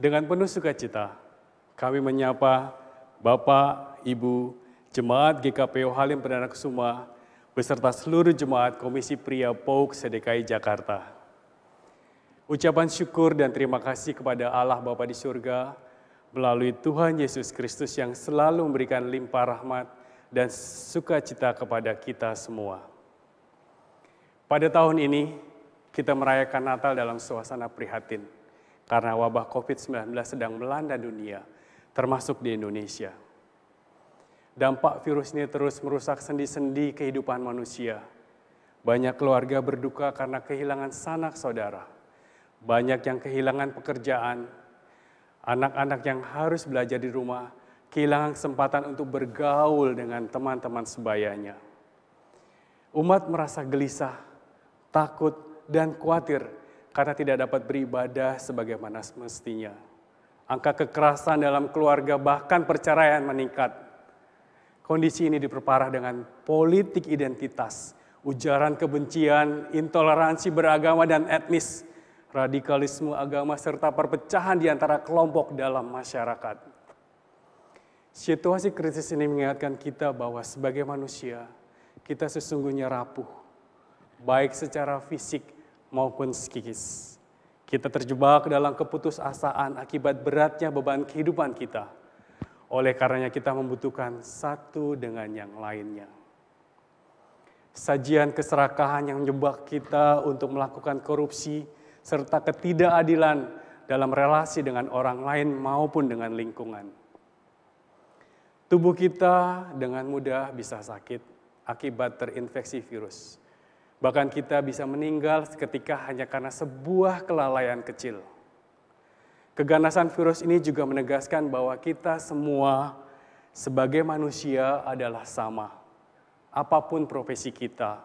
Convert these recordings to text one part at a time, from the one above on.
Dengan penuh sukacita, kami menyapa Bapak, Ibu, Jemaat GKPO Halim Perdana Kusuma, beserta seluruh Jemaat Komisi Pria POUK se-DKI Jakarta. Ucapan syukur dan terima kasih kepada Allah Bapa di surga, melalui Tuhan Yesus Kristus yang selalu memberikan limpah rahmat dan sukacita kepada kita semua. Pada tahun ini, kita merayakan Natal dalam suasana prihatin, karena wabah COVID-19 sedang melanda dunia, termasuk di Indonesia. Dampak virus ini terus merusak sendi-sendi kehidupan manusia. Banyak keluarga berduka karena kehilangan sanak saudara. Banyak yang kehilangan pekerjaan. Anak-anak yang harus belajar di rumah, kehilangan kesempatan untuk bergaul dengan teman-teman sebayanya. Umat merasa gelisah, takut, dan khawatir karena tidak dapat beribadah sebagaimana semestinya. Angka kekerasan dalam keluarga bahkan perceraian meningkat. Kondisi ini diperparah dengan politik identitas, ujaran kebencian, intoleransi beragama dan etnis, radikalisme agama, serta perpecahan di antara kelompok dalam masyarakat. Situasi krisis ini mengingatkan kita bahwa sebagai manusia, kita sesungguhnya rapuh, baik secara fisik maupun psikis. Kita terjebak dalam keputusasaan akibat beratnya beban kehidupan kita. Oleh karenanya kita membutuhkan satu dengan yang lainnya. Sajian keserakahan yang menjebak kita untuk melakukan korupsi serta ketidakadilan dalam relasi dengan orang lain maupun dengan lingkungan. Tubuh kita dengan mudah bisa sakit akibat terinfeksi virus. Bahkan kita bisa meninggal seketika hanya karena sebuah kelalaian kecil. Keganasan virus ini juga menegaskan bahwa kita semua sebagai manusia adalah sama. Apapun profesi kita,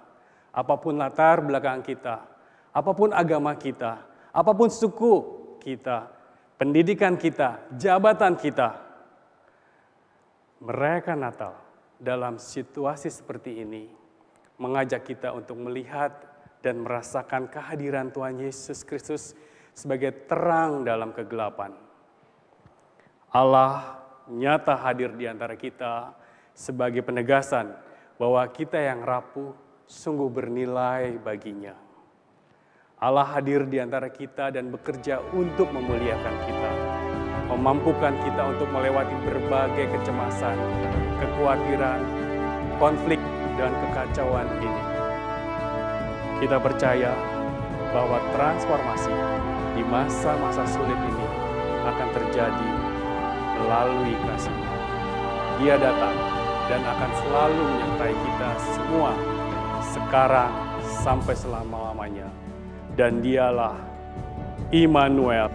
apapun latar belakang kita, apapun agama kita, apapun suku kita, pendidikan kita, jabatan kita. Merayakan Natal dalam situasi seperti ini mengajak kita untuk melihat dan merasakan kehadiran Tuhan Yesus Kristus sebagai terang dalam kegelapan. Allah nyata hadir di antara kita sebagai penegasan bahwa kita yang rapuh sungguh bernilai baginya. Allah hadir di antara kita dan bekerja untuk memuliakan kita, memampukan kita untuk melewati berbagai kecemasan, kekhawatiran, konflik, dan kekacauan ini. Kita percaya bahwa transformasi di masa-masa sulit ini akan terjadi melalui kasih-Nya. Dia datang dan akan selalu menyertai kita semua sekarang sampai selama-lamanya. Dan Dialah Immanuel.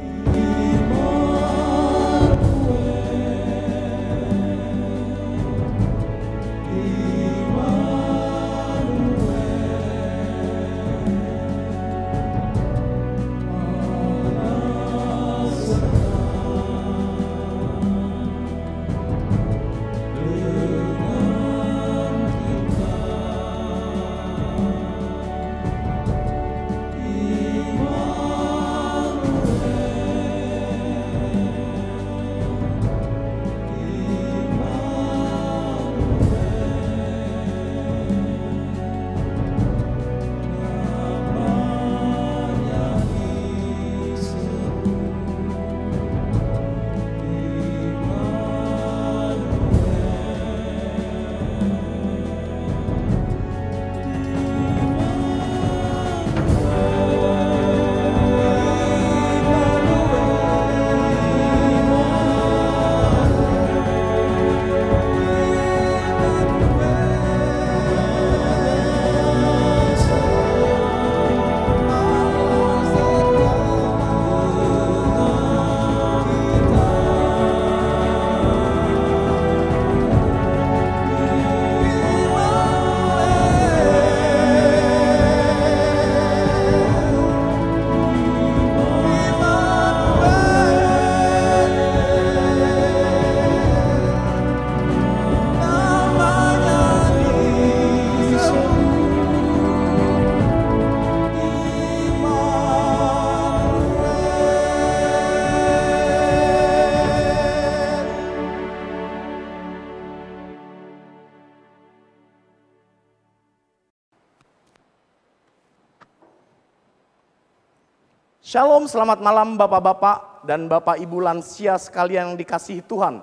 Shalom, selamat malam Bapak-Bapak dan Bapak Ibu lansia sekalian yang dikasihi Tuhan.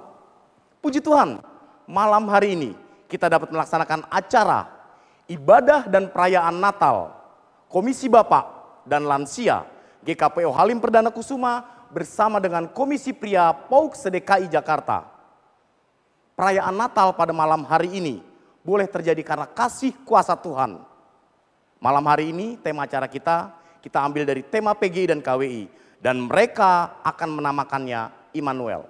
Puji Tuhan, malam hari ini kita dapat melaksanakan acara ibadah dan perayaan Natal. Komisi Bapak dan Lansia GKPO Halim Perdana Kusuma bersama dengan Komisi Pria PAUK SDKI Jakarta. Perayaan Natal pada malam hari ini boleh terjadi karena kasih kuasa Tuhan. Malam hari ini tema acara kita ambil dari tema PGI dan KWI. Dan mereka akan menamakannya Immanuel.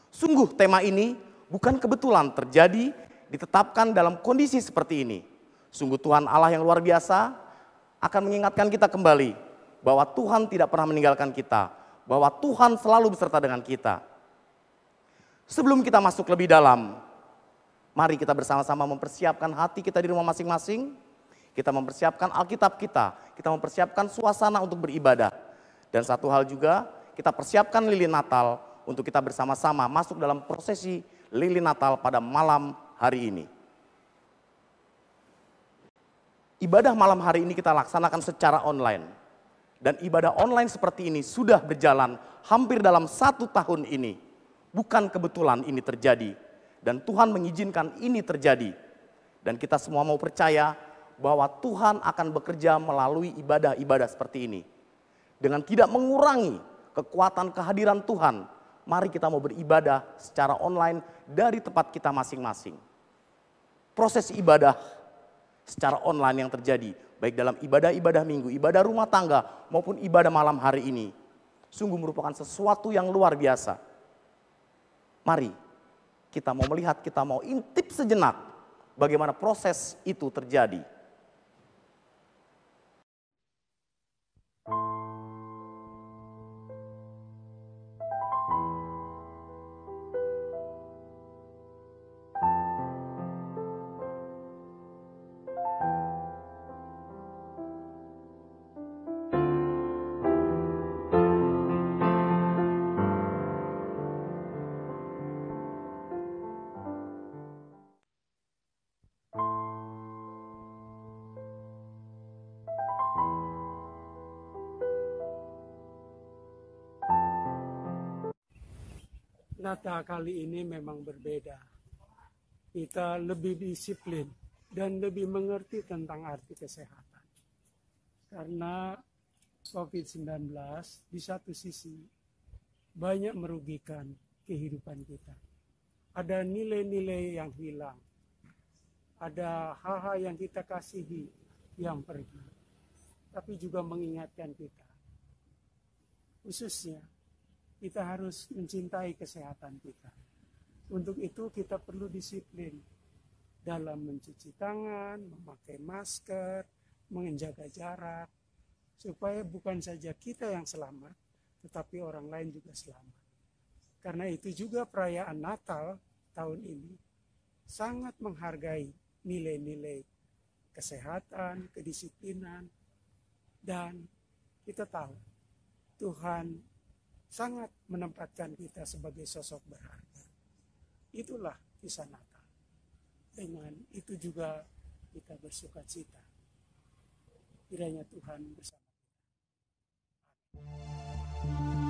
Sungguh tema ini bukan kebetulan terjadi, ditetapkan dalam kondisi seperti ini. Sungguh Tuhan Allah yang luar biasa akan mengingatkan kita kembali bahwa Tuhan tidak pernah meninggalkan kita. Bahwa Tuhan selalu beserta dengan kita. Sebelum kita masuk lebih dalam, mari kita bersama-sama mempersiapkan hati kita di rumah masing-masing. Kita mempersiapkan Alkitab kita mempersiapkan suasana untuk beribadah. Dan satu hal juga, kita persiapkan lilin Natal untuk kita bersama-sama masuk dalam prosesi lilin Natal pada malam hari ini. Ibadah malam hari ini kita laksanakan secara online. Dan ibadah online seperti ini sudah berjalan hampir dalam 1 tahun ini. Bukan kebetulan ini terjadi. Dan Tuhan mengizinkan ini terjadi. Dan kita semua mau percaya bahwa Tuhan akan bekerja melalui ibadah-ibadah seperti ini. Dengan tidak mengurangi kekuatan kehadiran Tuhan, mari kita mau beribadah secara online dari tempat kita masing-masing. Proses ibadah secara online yang terjadi, baik dalam ibadah-ibadah minggu, ibadah rumah tangga, maupun ibadah malam hari ini, sungguh merupakan sesuatu yang luar biasa. Mari kita mau melihat, kita mau intip sejenak bagaimana proses itu terjadi. Natal kali ini memang berbeda. Kita lebih disiplin dan lebih mengerti tentang arti kesehatan. Karena COVID-19 di satu sisi banyak merugikan kehidupan kita. Ada nilai-nilai yang hilang. Ada hal-hal yang kita kasihi yang pergi. Tapi juga mengingatkan kita. Khususnya kita harus mencintai kesehatan kita. Untuk itu kita perlu disiplin dalam mencuci tangan, memakai masker, menjaga jarak, supaya bukan saja kita yang selamat, tetapi orang lain juga selamat. Karena itu juga perayaan Natal tahun ini sangat menghargai nilai-nilai kesehatan, kedisiplinan, dan kita tahu Tuhan sangat menempatkan kita sebagai sosok berharga. Itulah kisah Natal. Dengan itu juga kita bersuka cita. Kiranya Tuhan bersama kita. Amin.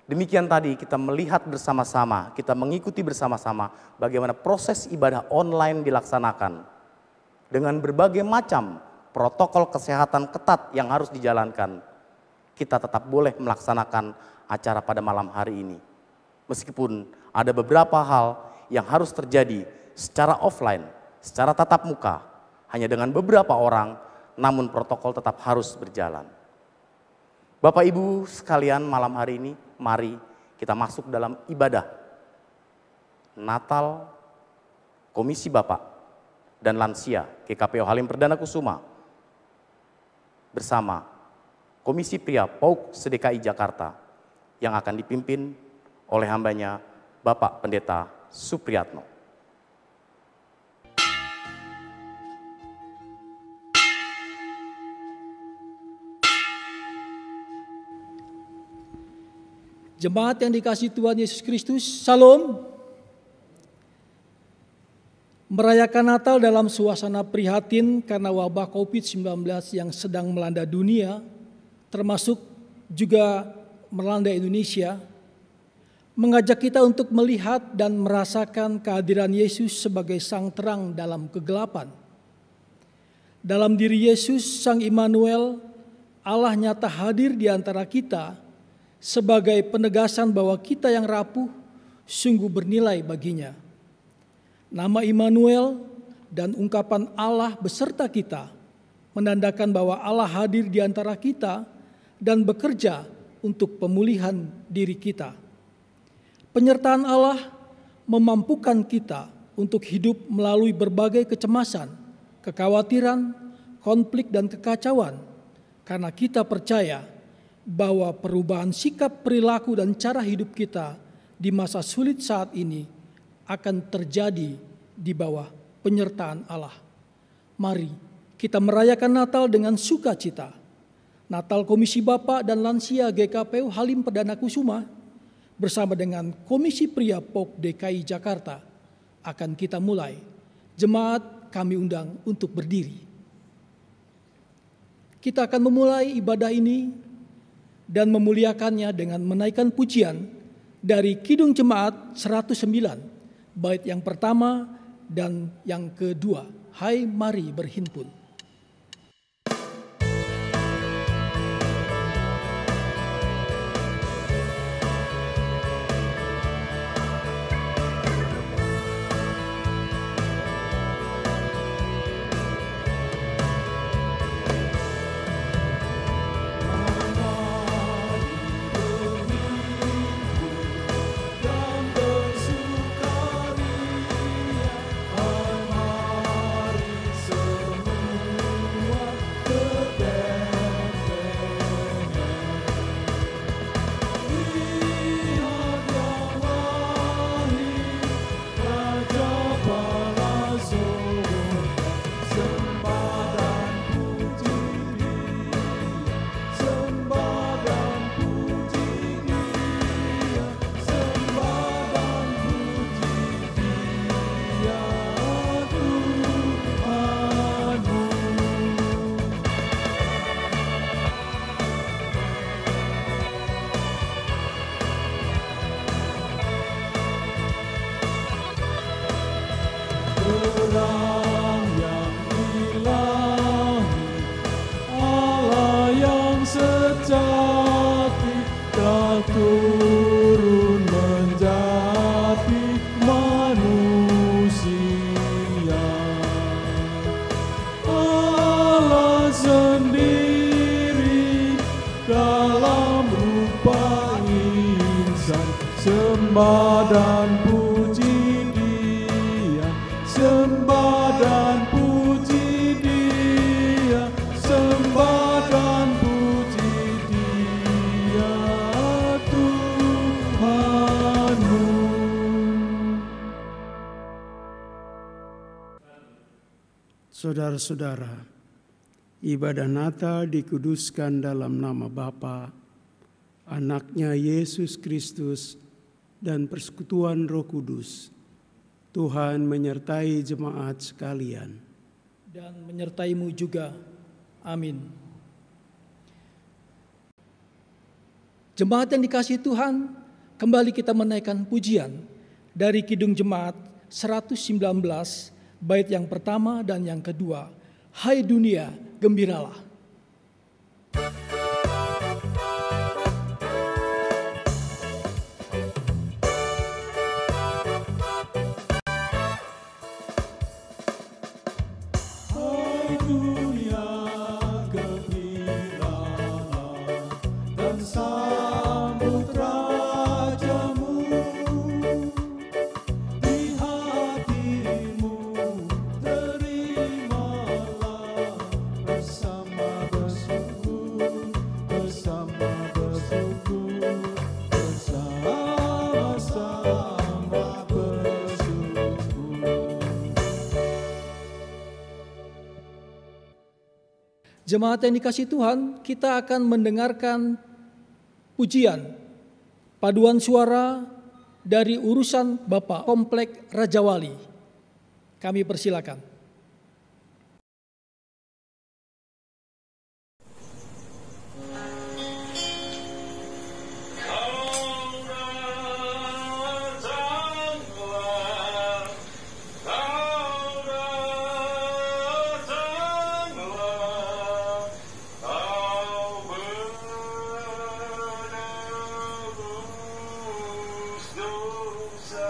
Demikian tadi kita melihat bersama-sama, kita mengikuti bersama-sama bagaimana proses ibadah online dilaksanakan. Dengan berbagai macam protokol kesehatan ketat yang harus dijalankan, kita tetap boleh melaksanakan acara pada malam hari ini. Meskipun ada beberapa hal yang harus terjadi secara offline, secara tatap muka, hanya dengan beberapa orang, namun protokol tetap harus berjalan. Bapak Ibu sekalian, malam hari ini mari kita masuk dalam ibadah Natal Komisi Bapak dan Lansia GKPO Halim Perdana Kusuma bersama Komisi Pria PAUK SDKI Jakarta yang akan dipimpin oleh hambanya Bapak Pendeta Supriyatno. Jemaat yang dikasihi Tuhan Yesus Kristus, Salam. Merayakan Natal dalam suasana prihatin karena wabah COVID-19 yang sedang melanda dunia, termasuk juga melanda Indonesia, mengajak kita untuk melihat dan merasakan kehadiran Yesus sebagai sang terang dalam kegelapan. Dalam diri Yesus, Sang Immanuel, Allah nyata hadir di antara kita, sebagai penegasan bahwa kita yang rapuh sungguh bernilai baginya. Nama Immanuel dan ungkapan Allah beserta kita menandakan bahwa Allah hadir di antara kita dan bekerja untuk pemulihan diri kita. Penyertaan Allah memampukan kita untuk hidup melalui berbagai kecemasan, kekhawatiran, konflik dan kekacauan, karena kita percaya bahwa perubahan sikap, perilaku, dan cara hidup kita di masa sulit saat ini akan terjadi di bawah penyertaan Allah. Mari kita merayakan Natal dengan sukacita. Natal Komisi Bapak dan Lansia GKPO Halim Perdana Kusuma bersama dengan Komisi Pria PAUK DKI Jakarta akan kita mulai. Jemaat kami undang untuk berdiri. Kita akan memulai ibadah ini dan memuliakannya dengan menaikkan pujian dari Kidung Jemaat 109, bait yang pertama dan yang kedua. Hai mari berhimpun. Sembah dan puji Dia, sembah dan puji Dia, sembah dan puji Dia, Tuhanmu. Saudara-saudara, ibadah Natal dikuduskan dalam nama Bapa, Anaknya Yesus Kristus, dan persekutuan Roh Kudus. Tuhan menyertai jemaat sekalian. Dan menyertaimu juga. Amin. Jemaat yang dikasihi Tuhan, kembali kita menaikkan pujian dari Kidung Jemaat 119, bait yang pertama dan yang kedua. Hai dunia, gembiralah. Hai dunia, gembiralah dan sambut rajamu. Di hatimu terimalah bersama bersyukur, bersama bersyukur, bersama-sama bersyukur. Jemaat yang dikasihi Tuhan, kita akan mendengarkan pujian, paduan suara dari urusan Bapak Komplek Raja Wali. Kami persilakan. Dosa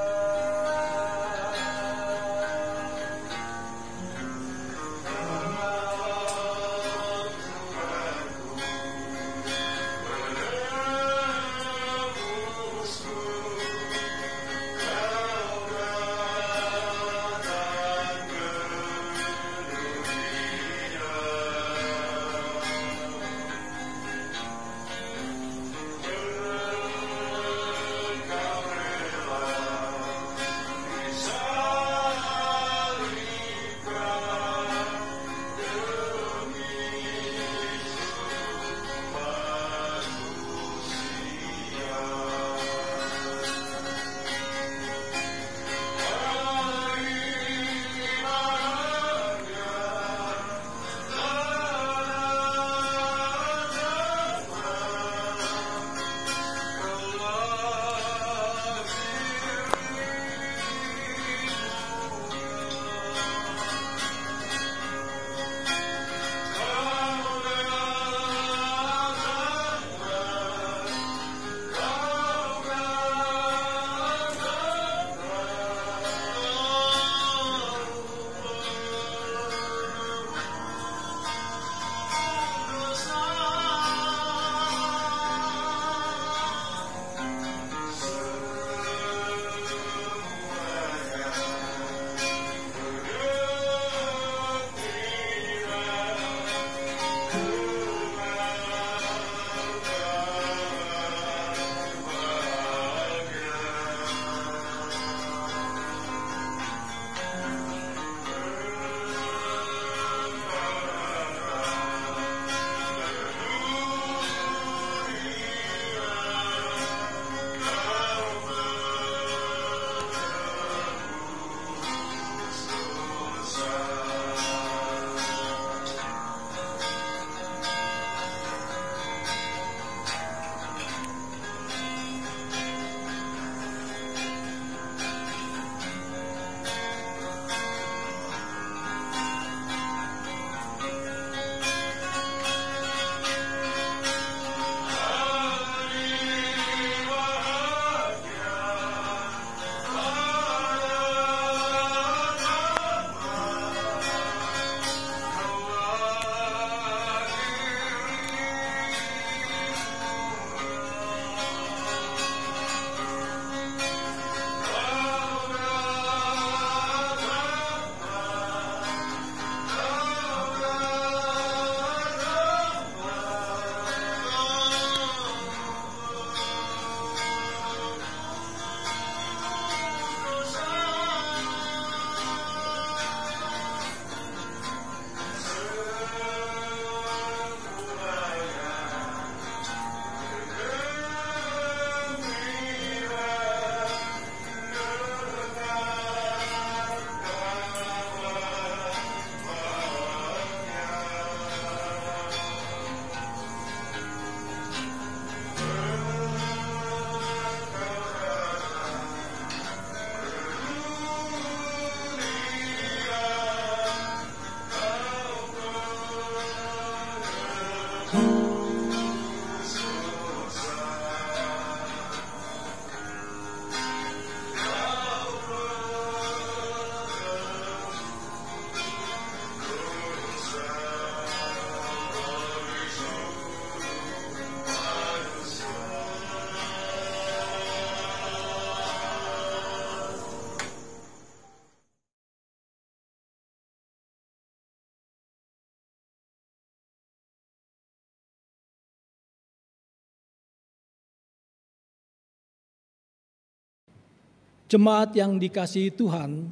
Jemaat yang dikasihi Tuhan,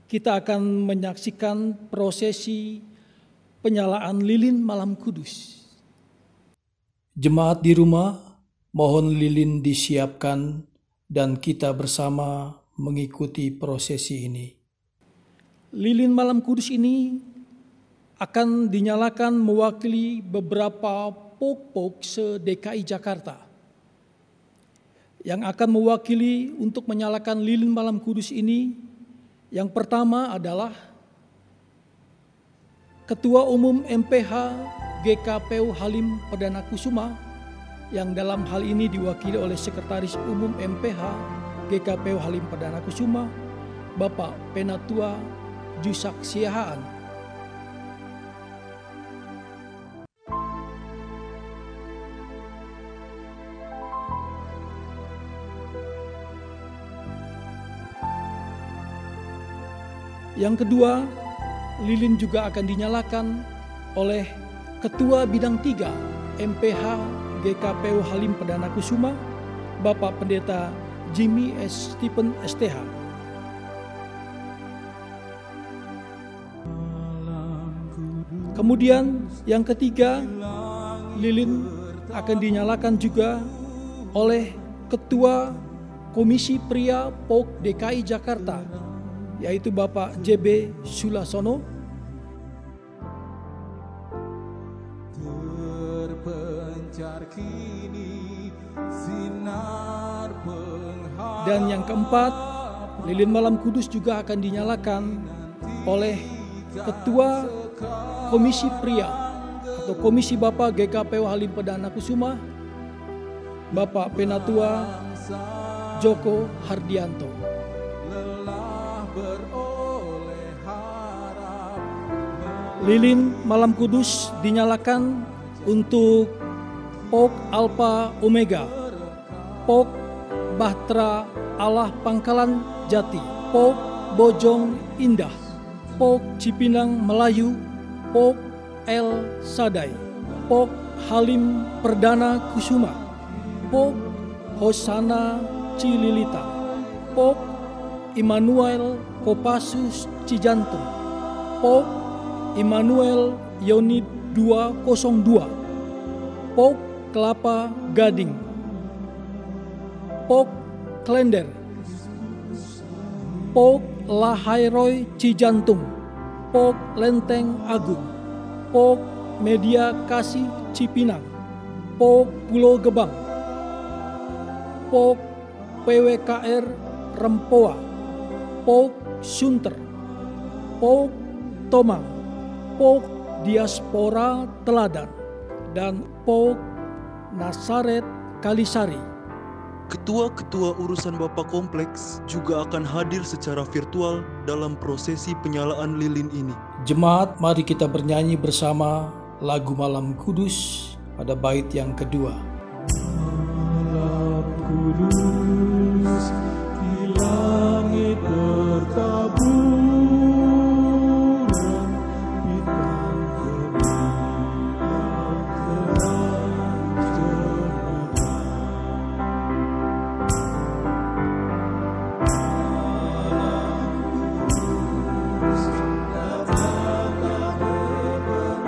kita akan menyaksikan prosesi penyalaan lilin malam kudus. Jemaat di rumah, mohon lilin disiapkan dan kita bersama mengikuti prosesi ini. Lilin malam kudus ini akan dinyalakan mewakili beberapa pok-pok se-DKI Jakarta. Yang akan mewakili untuk menyalakan lilin malam kudus ini, yang pertama adalah Ketua Umum MPH GKPU Halim Perdana Kusuma, yang dalam hal ini diwakili oleh Sekretaris Umum MPH GKPU Halim Perdana Kusuma, Bapak Penatua Jusak Siahaan. Yang kedua, lilin juga akan dinyalakan oleh Ketua Bidang 3 MPH GKPU Halim Perdana Kusuma, Bapak Pendeta Jimmy S. Stephen STH. Kemudian yang ketiga, lilin akan dinyalakan juga oleh Ketua Komisi Pria POK DKI Jakarta, yaitu Bapak JB Sulasono. Dan yang keempat, lilin malam kudus juga akan dinyalakan oleh Ketua Komisi Pria atau Komisi Bapak GKPU Halim Perdana Kusuma, Bapak Penatua Joko Hardianto. Lilin malam kudus dinyalakan untuk POK Alpha Omega, POK Bahtera Allah Pangkalan Jati, POK Bojong Indah, POK Cipinang Melayu, POK El Sadai, POK Halim Perdana Kusuma, POK Hosana Cililitan, POK Immanuel Kopassus Cijantung, POK Immanuel Yonid 202, POK Kelapa Gading, POK Klender, POK Lahairoy Cijantung, POK Lenteng Agung, POK Media Kasih Cipinang, POK Pulau Gebang, POK PWKR Rempoa, POK Sunter, POK Tomang, POK Diaspora Teladan, dan POK Nasaret Kalisari. Ketua-ketua urusan Bapak Kompleks juga akan hadir secara virtual dalam prosesi penyalaan lilin ini. Jemaat, mari kita bernyanyi bersama lagu Malam Kudus pada bait yang kedua. Malam kudus di langit bertaburan, bintang gemilang terang cemerlang. Malam kudus datanglah bebenah, jadilah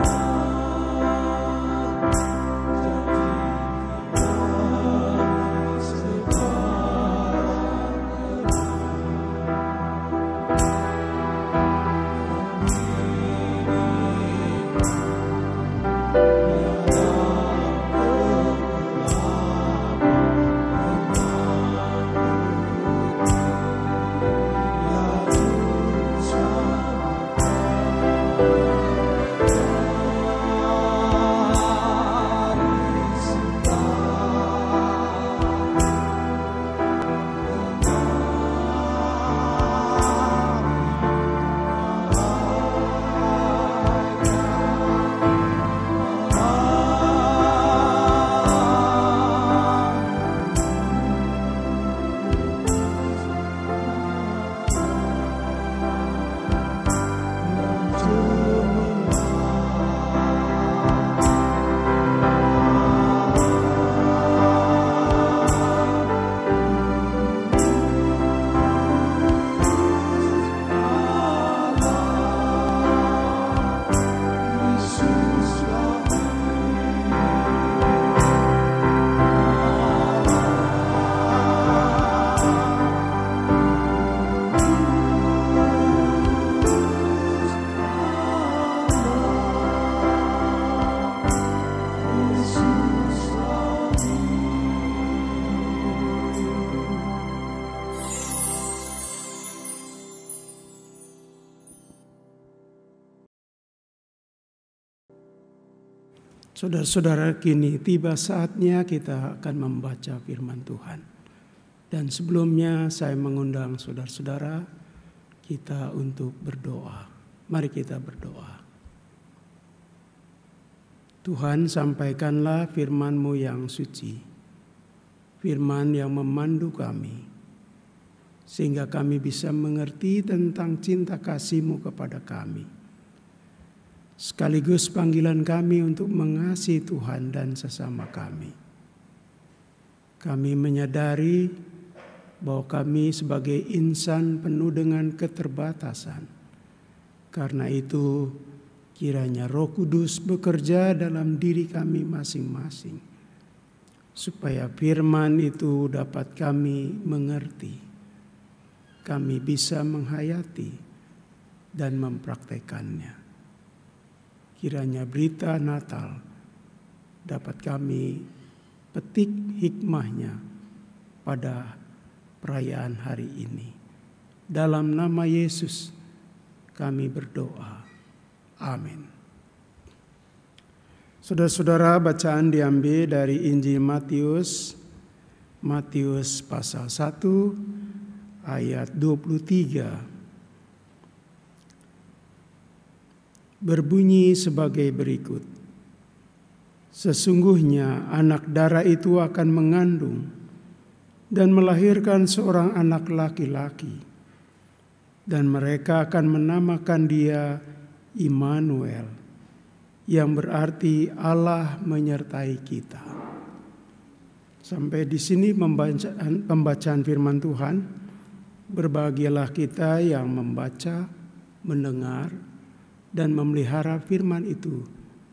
Saudara-saudara, kini tiba saatnya kita akan membaca firman Tuhan. Dan sebelumnya saya mengundang saudara-saudara kita untuk berdoa. Mari kita berdoa. Tuhan, sampaikanlah firman-Mu yang suci, firman yang memandu kami, sehingga kami bisa mengerti tentang cinta kasih-Mu kepada kami. Sekaligus panggilan kami untuk mengasihi Tuhan dan sesama kami. Kami menyadari bahwa kami sebagai insan penuh dengan keterbatasan. Karena itu, kiranya Roh Kudus bekerja dalam diri kami masing-masing, supaya firman itu dapat kami mengerti, kami bisa menghayati dan mempraktekannya. Kiranya berita Natal dapat kami petik hikmahnya pada perayaan hari ini. Dalam nama Yesus kami berdoa. Amin. Saudara-saudara, bacaan diambil dari Injil Matius pasal 1 ayat 23. Berbunyi sebagai berikut. Sesungguhnya anak darah itu akan mengandung dan melahirkan seorang anak laki-laki, dan mereka akan menamakan dia Immanuel, yang berarti Allah menyertai kita. Sampai di sini pembacaan firman Tuhan. Berbahagialah kita yang membaca, mendengar, dan memelihara firman itu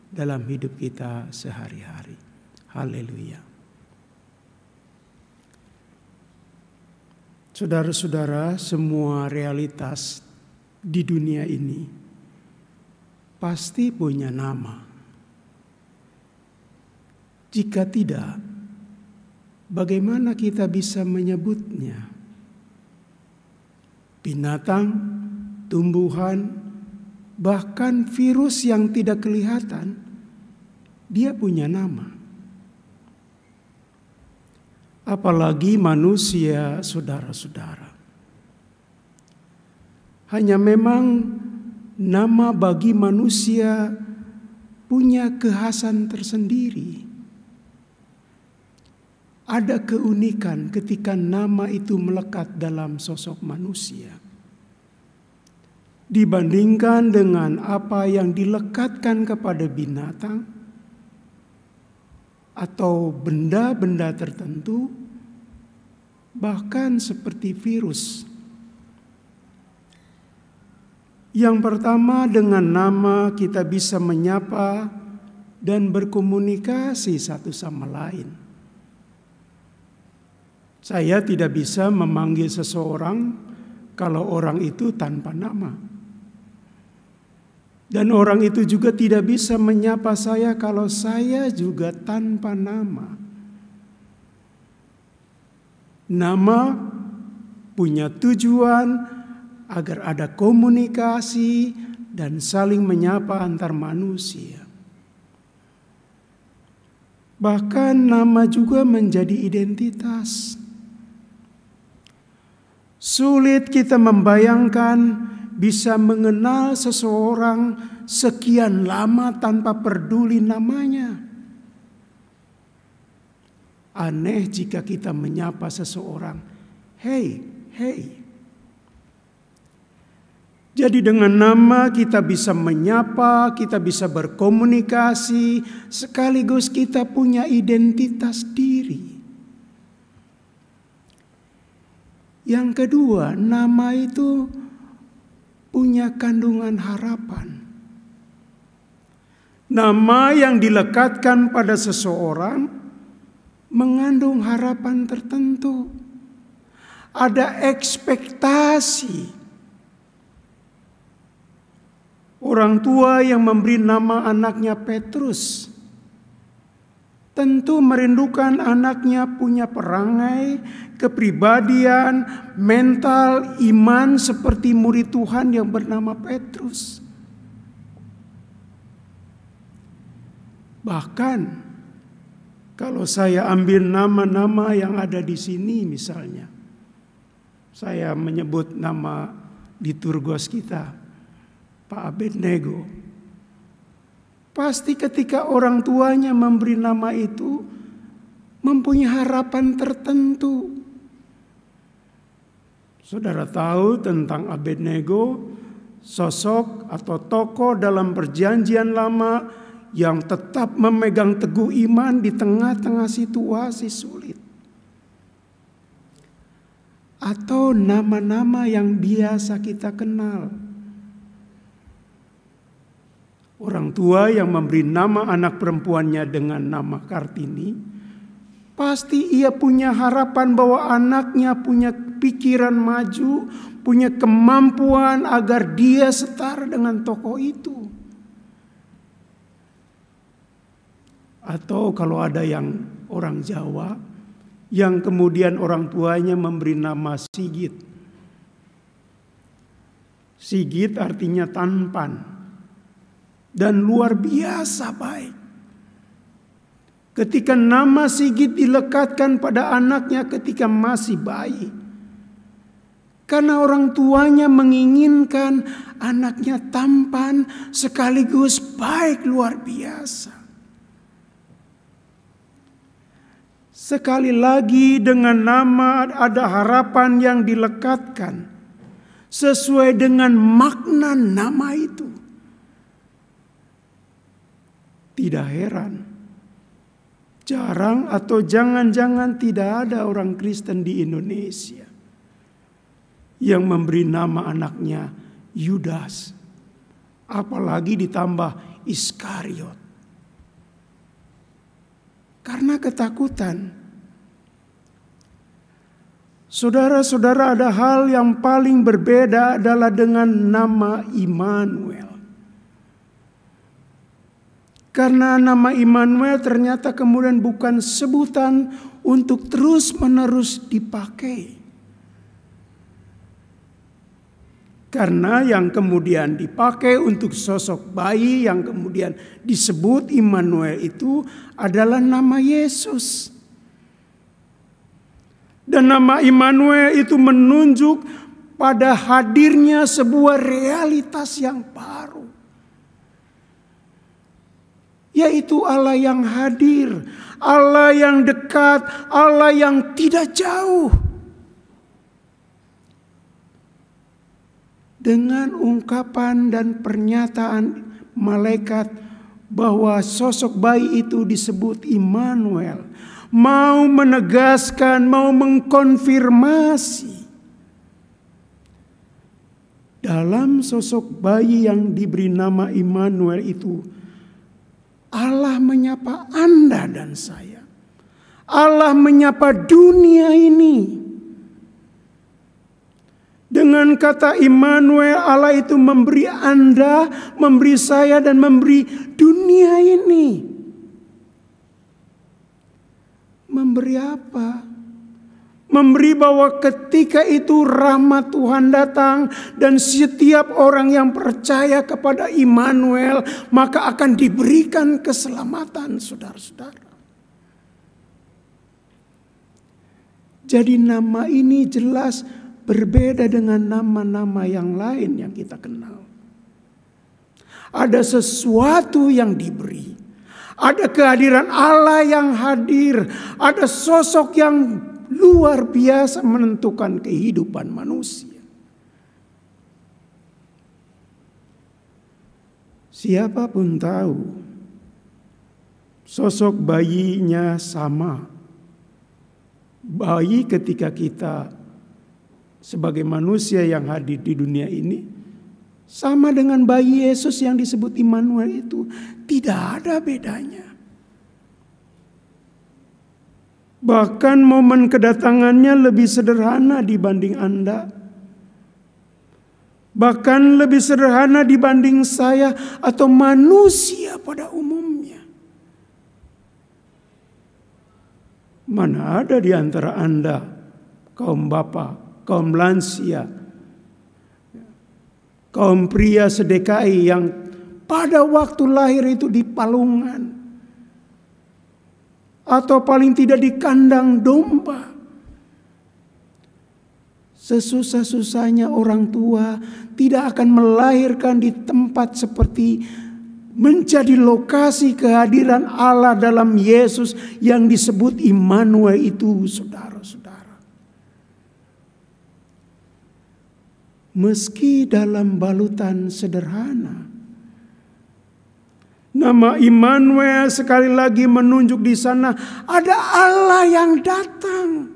dalam hidup kita sehari-hari. Haleluya. Saudara-saudara, semua realitas di dunia ini pasti punya nama. Jika tidak, bagaimana kita bisa menyebutnya? Binatang, tumbuhan, bahkan virus yang tidak kelihatan, dia punya nama. Apalagi manusia, saudara-saudara. Hanya memang nama bagi manusia punya kekhasan tersendiri. Ada keunikan ketika nama itu melekat dalam sosok manusia. Dibandingkan dengan apa yang dilekatkan kepada binatang atau benda-benda tertentu, bahkan seperti virus. Yang pertama, dengan nama kita bisa menyapa dan berkomunikasi satu sama lain. Saya tidak bisa memanggil seseorang kalau orang itu tanpa nama. Dan orang itu juga tidak bisa menyapa saya kalau saya juga tanpa nama. Nama punya tujuan agar ada komunikasi dan saling menyapa antar manusia. Bahkan nama juga menjadi identitas. Sulit kita membayangkan bisa mengenal seseorang sekian lama tanpa peduli namanya. Aneh jika kita menyapa seseorang, "Hey, hey." Jadi dengan nama kita bisa menyapa, kita bisa berkomunikasi, sekaligus kita punya identitas diri. Yang kedua, nama itu punya kandungan harapan. Nama yang dilekatkan pada seseorang mengandung harapan tertentu. Ada ekspektasi. Orang tua yang memberi nama anaknya Petrus tentu merindukan anaknya punya perangai, kepribadian, mental, iman seperti murid Tuhan yang bernama Petrus. Bahkan kalau saya ambil nama-nama yang ada di sini misalnya, saya menyebut nama liturgos kita, Pak Abednego. Pasti ketika orang tuanya memberi nama itu, mempunyai harapan tertentu. Saudara tahu tentang Abednego, sosok atau tokoh dalam perjanjian lama yang tetap memegang teguh iman di tengah-tengah situasi sulit. Atau nama-nama yang biasa kita kenal. Orang tua yang memberi nama anak perempuannya dengan nama Kartini, pasti ia punya harapan bahwa anaknya punya pikiran maju, punya kemampuan agar dia setara dengan tokoh itu. Atau kalau ada yang orang Jawa, yang kemudian orang tuanya memberi nama Sigit. Sigit artinya tampan. Dan luar biasa baik. Ketika nama Sigit dilekatkan pada anaknya ketika masih bayi. Karena orang tuanya menginginkan anaknya tampan sekaligus baik luar biasa. Sekali lagi dengan nama ada harapan yang dilekatkan. Sesuai dengan makna nama itu. Tidak heran, jarang atau jangan-jangan tidak ada orang Kristen di Indonesia yang memberi nama anaknya Yudas, apalagi ditambah Iskariot. Karena ketakutan. Saudara-saudara, ada hal yang paling berbeda adalah dengan nama Immanuel. Karena nama Immanuel ternyata kemudian bukan sebutan untuk terus-menerus dipakai. Karena yang kemudian dipakai untuk sosok bayi yang kemudian disebut Immanuel itu adalah nama Yesus. Dan nama Immanuel itu menunjuk pada hadirnya sebuah realitas yang baru. Yaitu Allah yang hadir, Allah yang dekat, Allah yang tidak jauh. Dengan ungkapan dan pernyataan malaikat bahwa sosok bayi itu disebut Immanuel, mau menegaskan, mau mengkonfirmasi. Dalam sosok bayi yang diberi nama Immanuel itu, Allah menyapa Anda dan saya. Allah menyapa dunia ini. Dengan kata Immanuel, Allah itu memberi Anda, memberi saya, dan memberi dunia ini. Memberi apa? Memberi bahwa ketika itu rahmat Tuhan datang dan setiap orang yang percaya kepada Immanuel maka akan diberikan keselamatan, saudara-saudara. Jadi nama ini jelas berbeda dengan nama-nama yang lain yang kita kenal. Ada sesuatu yang diberi. Ada kehadiran Allah yang hadir. Ada sosok yang luar biasa menentukan kehidupan manusia. Siapapun tahu sosok bayinya sama. Bayi ketika kita sebagai manusia yang hadir di dunia ini sama dengan bayi Yesus yang disebut Immanuel itu, tidak ada bedanya. Bahkan momen kedatangannya lebih sederhana dibanding Anda. Bahkan lebih sederhana dibanding saya atau manusia pada umumnya. Mana ada di antara Anda, kaum bapak, kaum lansia, kaum pria sedekai yang pada waktu lahir itu dipalungan, atau paling tidak di kandang domba. Sesusah-susahnya orang tua tidak akan melahirkan di tempat seperti menjadi lokasi kehadiran Allah dalam Yesus yang disebut Immanuel itu, saudara-saudara. Meski dalam balutan sederhana, nama Immanuel sekali lagi menunjuk di sana ada Allah yang datang.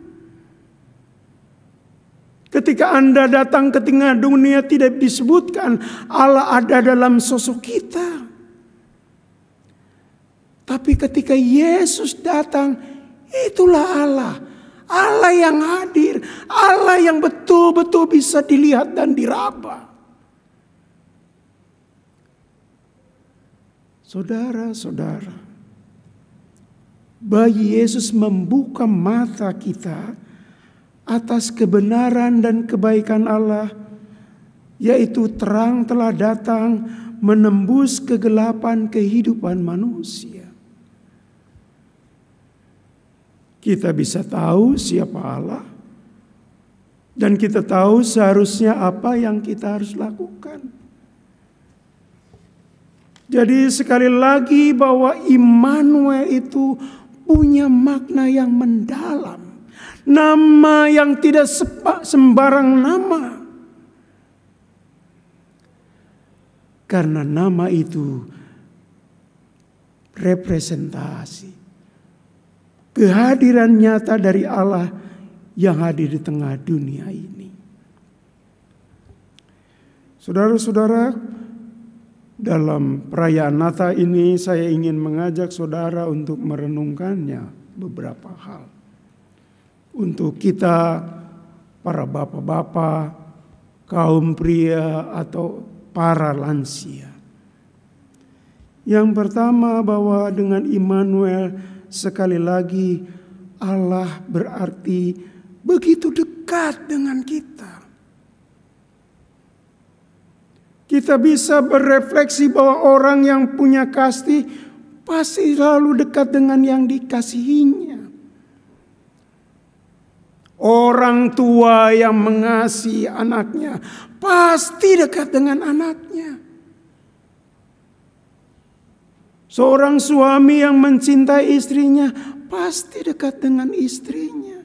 Ketika Anda datang ke tengah dunia tidak disebutkan Allah ada dalam sosok kita. Tapi ketika Yesus datang, itulah Allah. Allah yang hadir, Allah yang betul-betul bisa dilihat dan diraba. Saudara-saudara, bagi Yesus membuka mata kita atas kebenaran dan kebaikan Allah, yaitu terang telah datang menembus kegelapan kehidupan manusia. Kita bisa tahu siapa Allah, dan kita tahu seharusnya apa yang kita harus lakukan. Jadi sekali lagi bahwa Immanuel itu punya makna yang mendalam. Nama yang tidak sembarang nama. Karena nama itu representasi kehadiran nyata dari Allah yang hadir di tengah dunia ini. Saudara-saudara, dalam perayaan Natal ini saya ingin mengajak saudara untuk merenungkannya beberapa hal. Untuk kita para bapak-bapak, kaum pria atau para lansia. Yang pertama bahwa dengan Immanuel sekali lagi Allah berarti begitu dekat dengan kita. Kita bisa berefleksi bahwa orang yang punya kasih pasti selalu dekat dengan yang dikasihinya. Orang tua yang mengasihi anaknya pasti dekat dengan anaknya. Seorang suami yang mencintai istrinya pasti dekat dengan istrinya.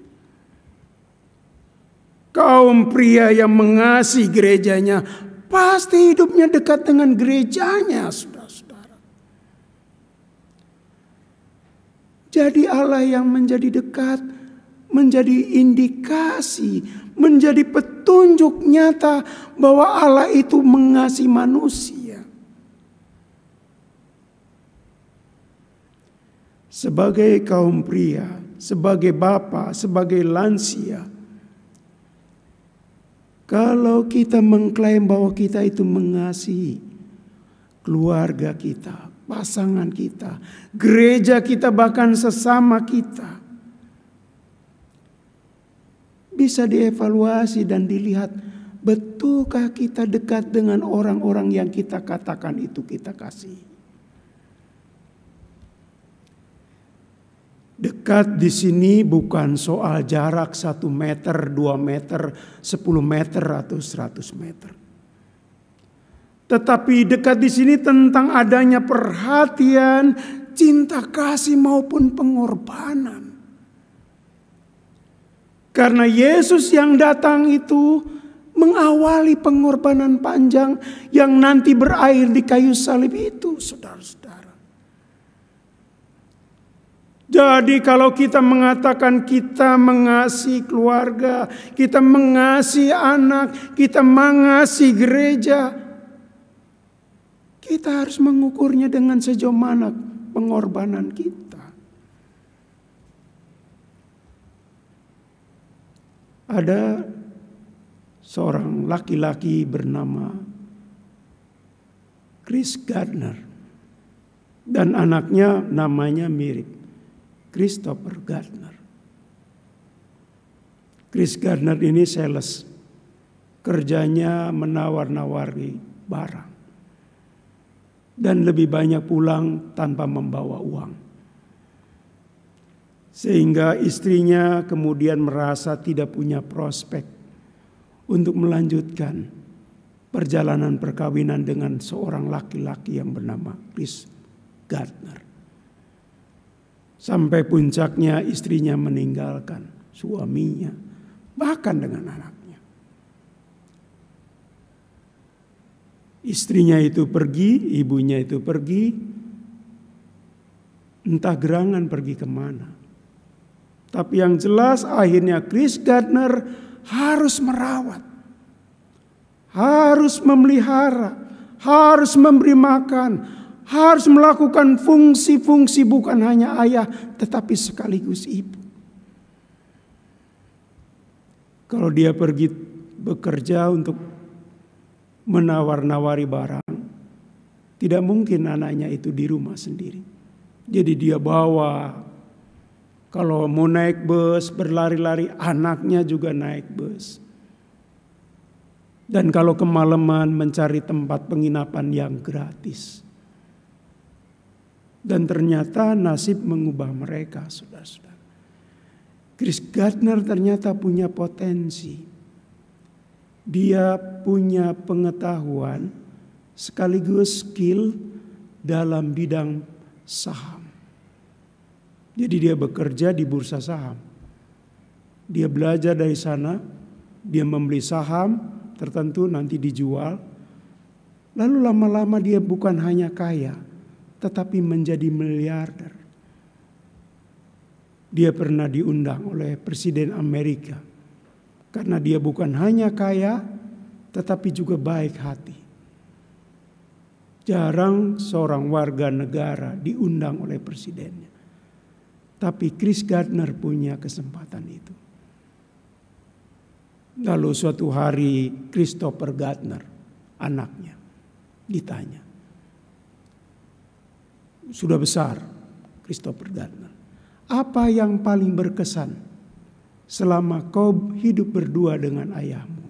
Kaum pria yang mengasihi gerejanya pasti hidupnya dekat dengan gerejanya, saudara-saudara. Jadi Allah yang menjadi dekat, menjadi indikasi, menjadi petunjuk nyata bahwa Allah itu mengasihi manusia. Sebagai kaum pria, sebagai bapak, sebagai lansia, kalau kita mengklaim bahwa kita itu mengasihi keluarga kita, pasangan kita, gereja kita, bahkan sesama kita, bisa dievaluasi dan dilihat, betulkah kita dekat dengan orang-orang yang kita katakan itu kita kasih. Dekat di sini bukan soal jarak 1 meter, 2 meter, 10 meter atau 100 meter. Tetapi dekat di sini tentang adanya perhatian, cinta kasih maupun pengorbanan. Karena Yesus yang datang itu mengawali pengorbanan panjang yang nanti berakhir di kayu salib itu, saudara-saudara. Jadi kalau kita mengatakan kita mengasihi keluarga, kita mengasihi anak, kita mengasihi gereja, kita harus mengukurnya dengan sejauh mana pengorbanan kita. Ada seorang laki-laki bernama Chris Gardner. Dan anaknya namanya mirip, Christopher Gardner. Chris Gardner ini sales. Kerjanya menawar-nawari barang. Dan lebih banyak pulang tanpa membawa uang. Sehingga istrinya kemudian merasa tidak punya prospek untuk melanjutkan perjalanan perkawinan dengan seorang laki-laki yang bernama Chris Gardner. Sampai puncaknya istrinya meninggalkan suaminya, bahkan dengan anaknya. Istrinya itu pergi, ibunya itu pergi, entah gerangan pergi kemana. Tapi yang jelas akhirnya Chris Gardner harus merawat, harus memelihara, harus memberi makan, harus melakukan fungsi-fungsi bukan hanya ayah tetapi sekaligus ibu. Kalau dia pergi bekerja untuk menawar-nawari barang, tidak mungkin anaknya itu di rumah sendiri. Jadi dia bawa, kalau mau naik bus berlari-lari, anaknya juga naik bus. Dan kalau kemalaman mencari tempat penginapan yang gratis. Dan ternyata nasib mengubah mereka, saudara-saudara. Chris Gardner ternyata punya potensi. Dia punya pengetahuan sekaligus skill dalam bidang saham. Jadi dia bekerja di bursa saham. Dia belajar dari sana, dia membeli saham tertentu nanti dijual. Lalu lama-lama dia bukan hanya kaya, tetapi menjadi miliarder. Dia pernah diundang oleh Presiden Amerika. Karena dia bukan hanya kaya, tetapi juga baik hati. Jarang seorang warga negara diundang oleh presidennya. Tapi Chris Gardner punya kesempatan itu. Lalu suatu hari Christopher Gardner, anaknya, ditanya. Sudah besar Christopher Gardner. Apa yang paling berkesan selama kau hidup berdua dengan ayahmu?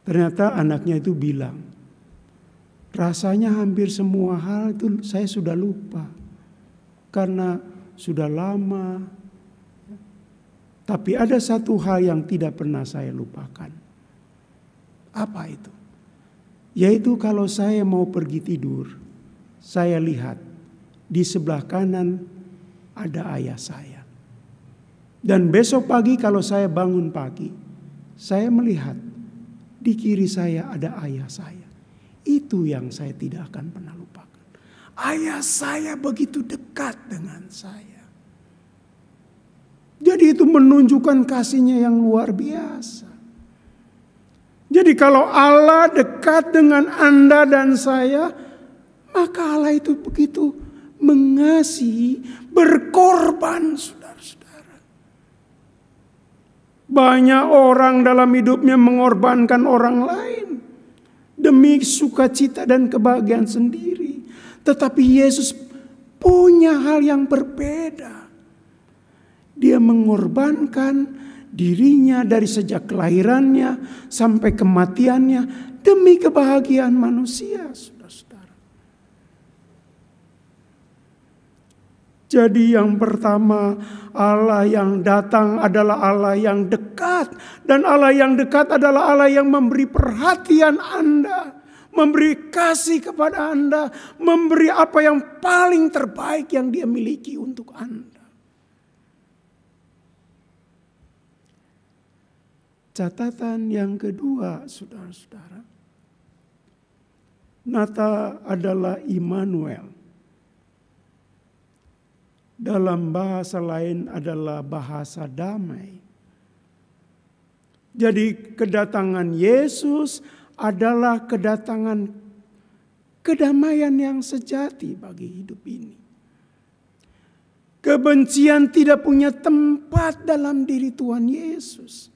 Ternyata anaknya itu bilang, rasanya hampir semua hal itu saya sudah lupa. Karena sudah lama. Tapi ada satu hal yang tidak pernah saya lupakan. Apa itu? Yaitu kalau saya mau pergi tidur, saya lihat di sebelah kanan ada ayah saya. Dan besok pagi kalau saya bangun pagi, saya melihat di kiri saya ada ayah saya. Itu yang saya tidak akan pernah lupakan. Ayah saya begitu dekat dengan saya. Jadi itu menunjukkan kasihnya yang luar biasa. Jadi kalau Allah dekat dengan Anda dan saya, maka Allah itu begitu mengasihi, berkorban, saudara-saudara. Banyak orang dalam hidupnya mengorbankan orang lain demi sukacita dan kebahagiaan sendiri. Tetapi Yesus punya hal yang berbeda. Dia mengorbankan dirinya dari sejak kelahirannya sampai kematiannya demi kebahagiaan manusia, saudara-saudara. Jadi yang pertama, Allah yang datang adalah Allah yang dekat. Dan Allah yang dekat adalah Allah yang memberi perhatian Anda. Memberi kasih kepada Anda. Memberi apa yang paling terbaik yang Dia miliki untuk Anda. Catatan yang kedua, saudara-saudara. Nata adalah Immanuel. Dalam bahasa lain adalah bahasa damai. Jadi kedatangan Yesus adalah kedatangan kedamaian yang sejati bagi hidup ini. Kebencian tidak punya tempat dalam diri Tuhan Yesus.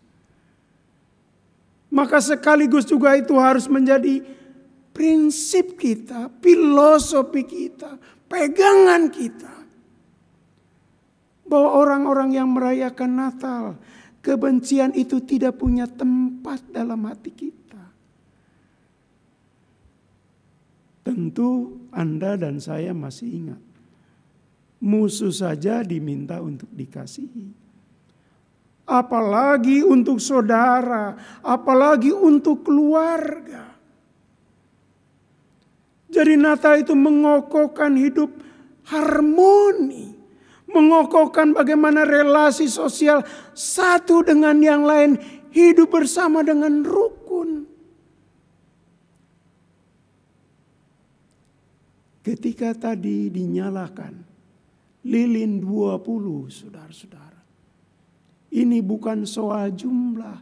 Maka sekaligus juga itu harus menjadi prinsip kita, filosofi kita, pegangan kita. Bahwa orang-orang yang merayakan Natal, kebencian itu tidak punya tempat dalam hati kita. Tentu Anda dan saya masih ingat Musuh saja diminta untuk dikasihi. Apalagi untuk saudara, apalagi untuk keluarga. Jadi Natal itu mengokohkan hidup harmoni. Mengokohkan bagaimana relasi sosial satu dengan yang lain hidup bersama dengan rukun. Ketika tadi dinyalakan lilin 20, saudara-saudara. Ini bukan soal jumlah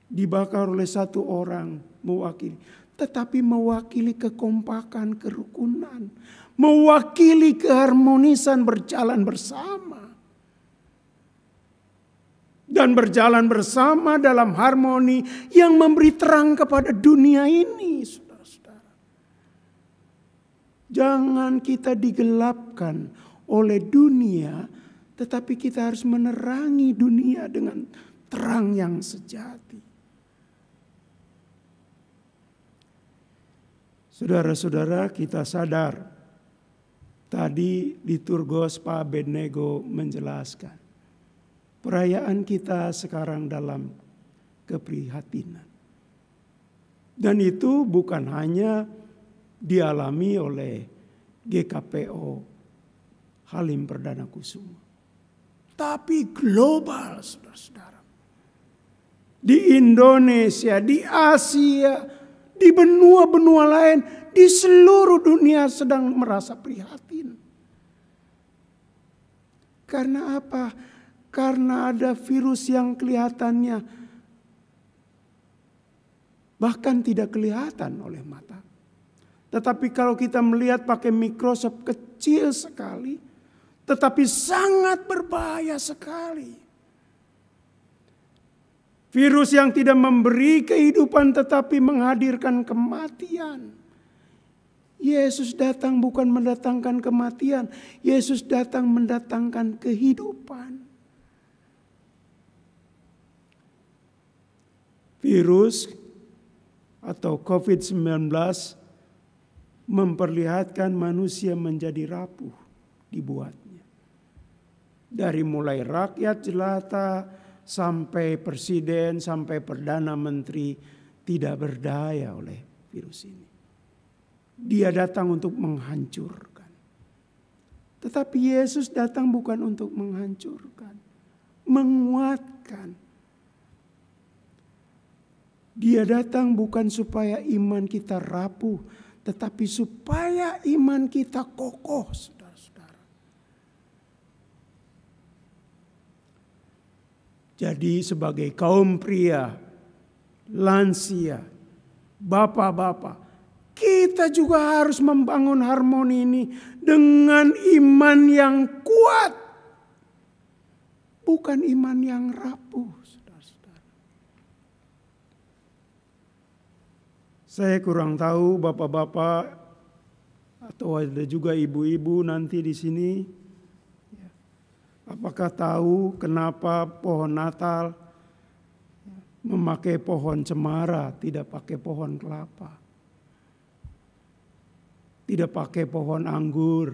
dibakar oleh satu orang mewakili. Tetapi mewakili kekompakan, kerukunan. Mewakili keharmonisan berjalan bersama. Dan berjalan bersama dalam harmoni yang memberi terang kepada dunia ini, saudara-saudara. Jangan kita digelapkan oleh dunia, tetapi kita harus menerangi dunia dengan terang yang sejati. Saudara-saudara, kita sadar tadi liturgos Pak Abednego menjelaskan perayaan kita sekarang dalam keprihatinan. Dan itu bukan hanya dialami oleh GKPO Halim Perdana Kusuma, tapi global, saudara-saudara. Di Indonesia, di Asia, di benua-benua lain, di seluruh dunia sedang merasa prihatin. Karena apa? Karena ada virus yang kelihatannya bahkan tidak kelihatan oleh mata. Tetapi kalau kita melihat pakai mikroskop kecil sekali, tetapi sangat berbahaya sekali. Virus yang tidak memberi kehidupan tetapi menghadirkan kematian. Yesus datang bukan mendatangkan kematian. Yesus datang mendatangkan kehidupan. Virus atau COVID-19 memperlihatkan manusia menjadi rapuh dibuatnya. Dari mulai rakyat jelata sampai presiden, sampai perdana menteri tidak berdaya oleh virus ini. Dia datang untuk menghancurkan. Tetapi Yesus datang bukan untuk menghancurkan, menguatkan. Dia datang bukan supaya iman kita rapuh, tetapi supaya iman kita kokoh, saudara-saudara. Jadi sebagai kaum pria, lansia, bapak-bapak, kita juga harus membangun harmoni ini dengan iman yang kuat. Bukan iman yang rapuh, saudara-saudara. Saya kurang tahu bapak-bapak atau ada juga ibu-ibu nanti di sini. Apakah tahu kenapa pohon Natal memakai pohon cemara, tidak pakai pohon kelapa? Tidak pakai pohon anggur,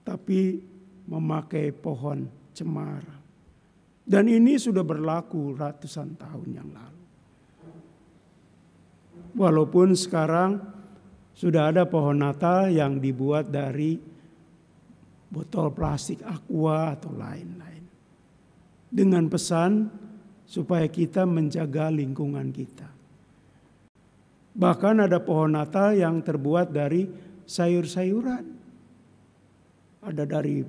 tapi memakai pohon cemara. Dan ini sudah berlaku ratusan tahun yang lalu. Walaupun sekarang sudah ada pohon Natal yang dibuat dari botol plastik aqua atau lain-lain. Dengan pesan supaya kita menjaga lingkungan kita. Bahkan ada pohon Natal yang terbuat dari sayur-sayuran. Ada dari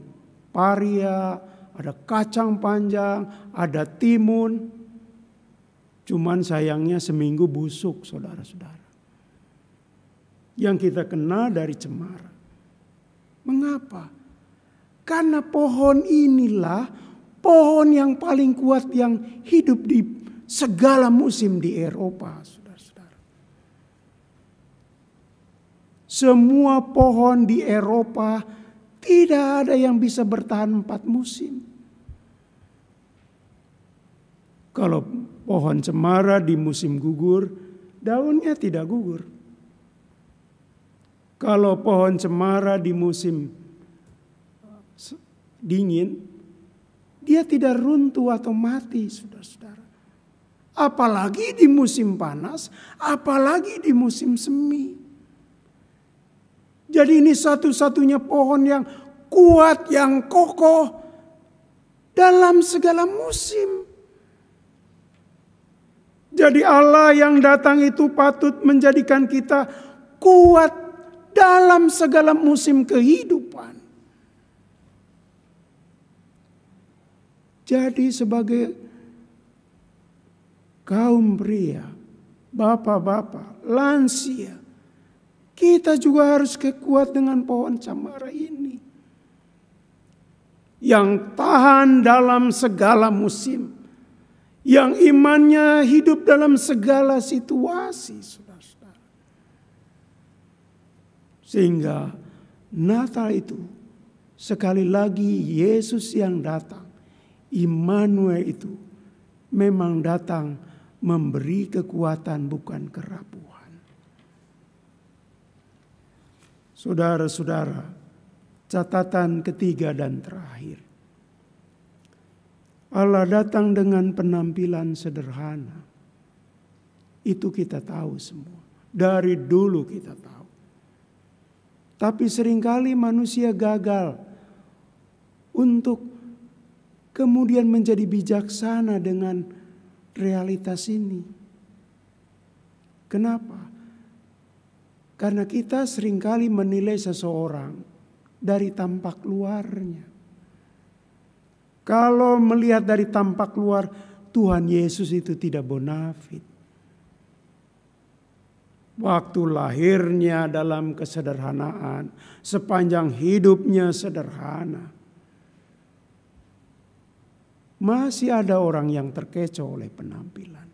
paria, ada kacang panjang, ada timun. Cuman sayangnya seminggu busuk, saudara-saudara. Yang kita kenal dari cemara. Mengapa? Karena pohon inilah pohon yang paling kuat yang hidup di segala musim di Eropa, saudara-saudara. Semua pohon di Eropa tidak ada yang bisa bertahan 4 musim. Kalau pohon cemara di musim gugur, daunnya tidak gugur. Kalau pohon cemara di musim dingin, dia tidak runtuh atau mati, saudara-saudara. Apalagi di musim panas, apalagi di musim semi. Jadi ini satu-satunya pohon yang kuat, yang kokoh dalam segala musim. Jadi Allah yang datang itu patut menjadikan kita kuat dalam segala musim kehidupan. Jadi sebagai kaum pria, bapak-bapak, lansia, kita juga harus kuat dengan pohon cemara ini. Yang tahan dalam segala musim. Yang imannya hidup dalam segala situasi, saudara-saudara. Sehingga Natal itu sekali lagi Yesus yang datang. Immanuel itu memang datang memberi kekuatan bukan kerapuhan. Saudara-saudara, catatan ketiga dan terakhir. Allah datang dengan penampilan sederhana. Itu kita tahu semua. Dari dulu kita tahu. Tapi seringkali manusia gagal untuk kemudian menjadi bijaksana dengan realitas ini. Kenapa? Karena kita seringkali menilai seseorang dari tampak luarnya. Kalau melihat dari tampak luar, Tuhan Yesus itu tidak bonafit. Waktu lahirnya dalam kesederhanaan, sepanjang hidupnya sederhana. Masih ada orang yang terkecoh oleh penampilan.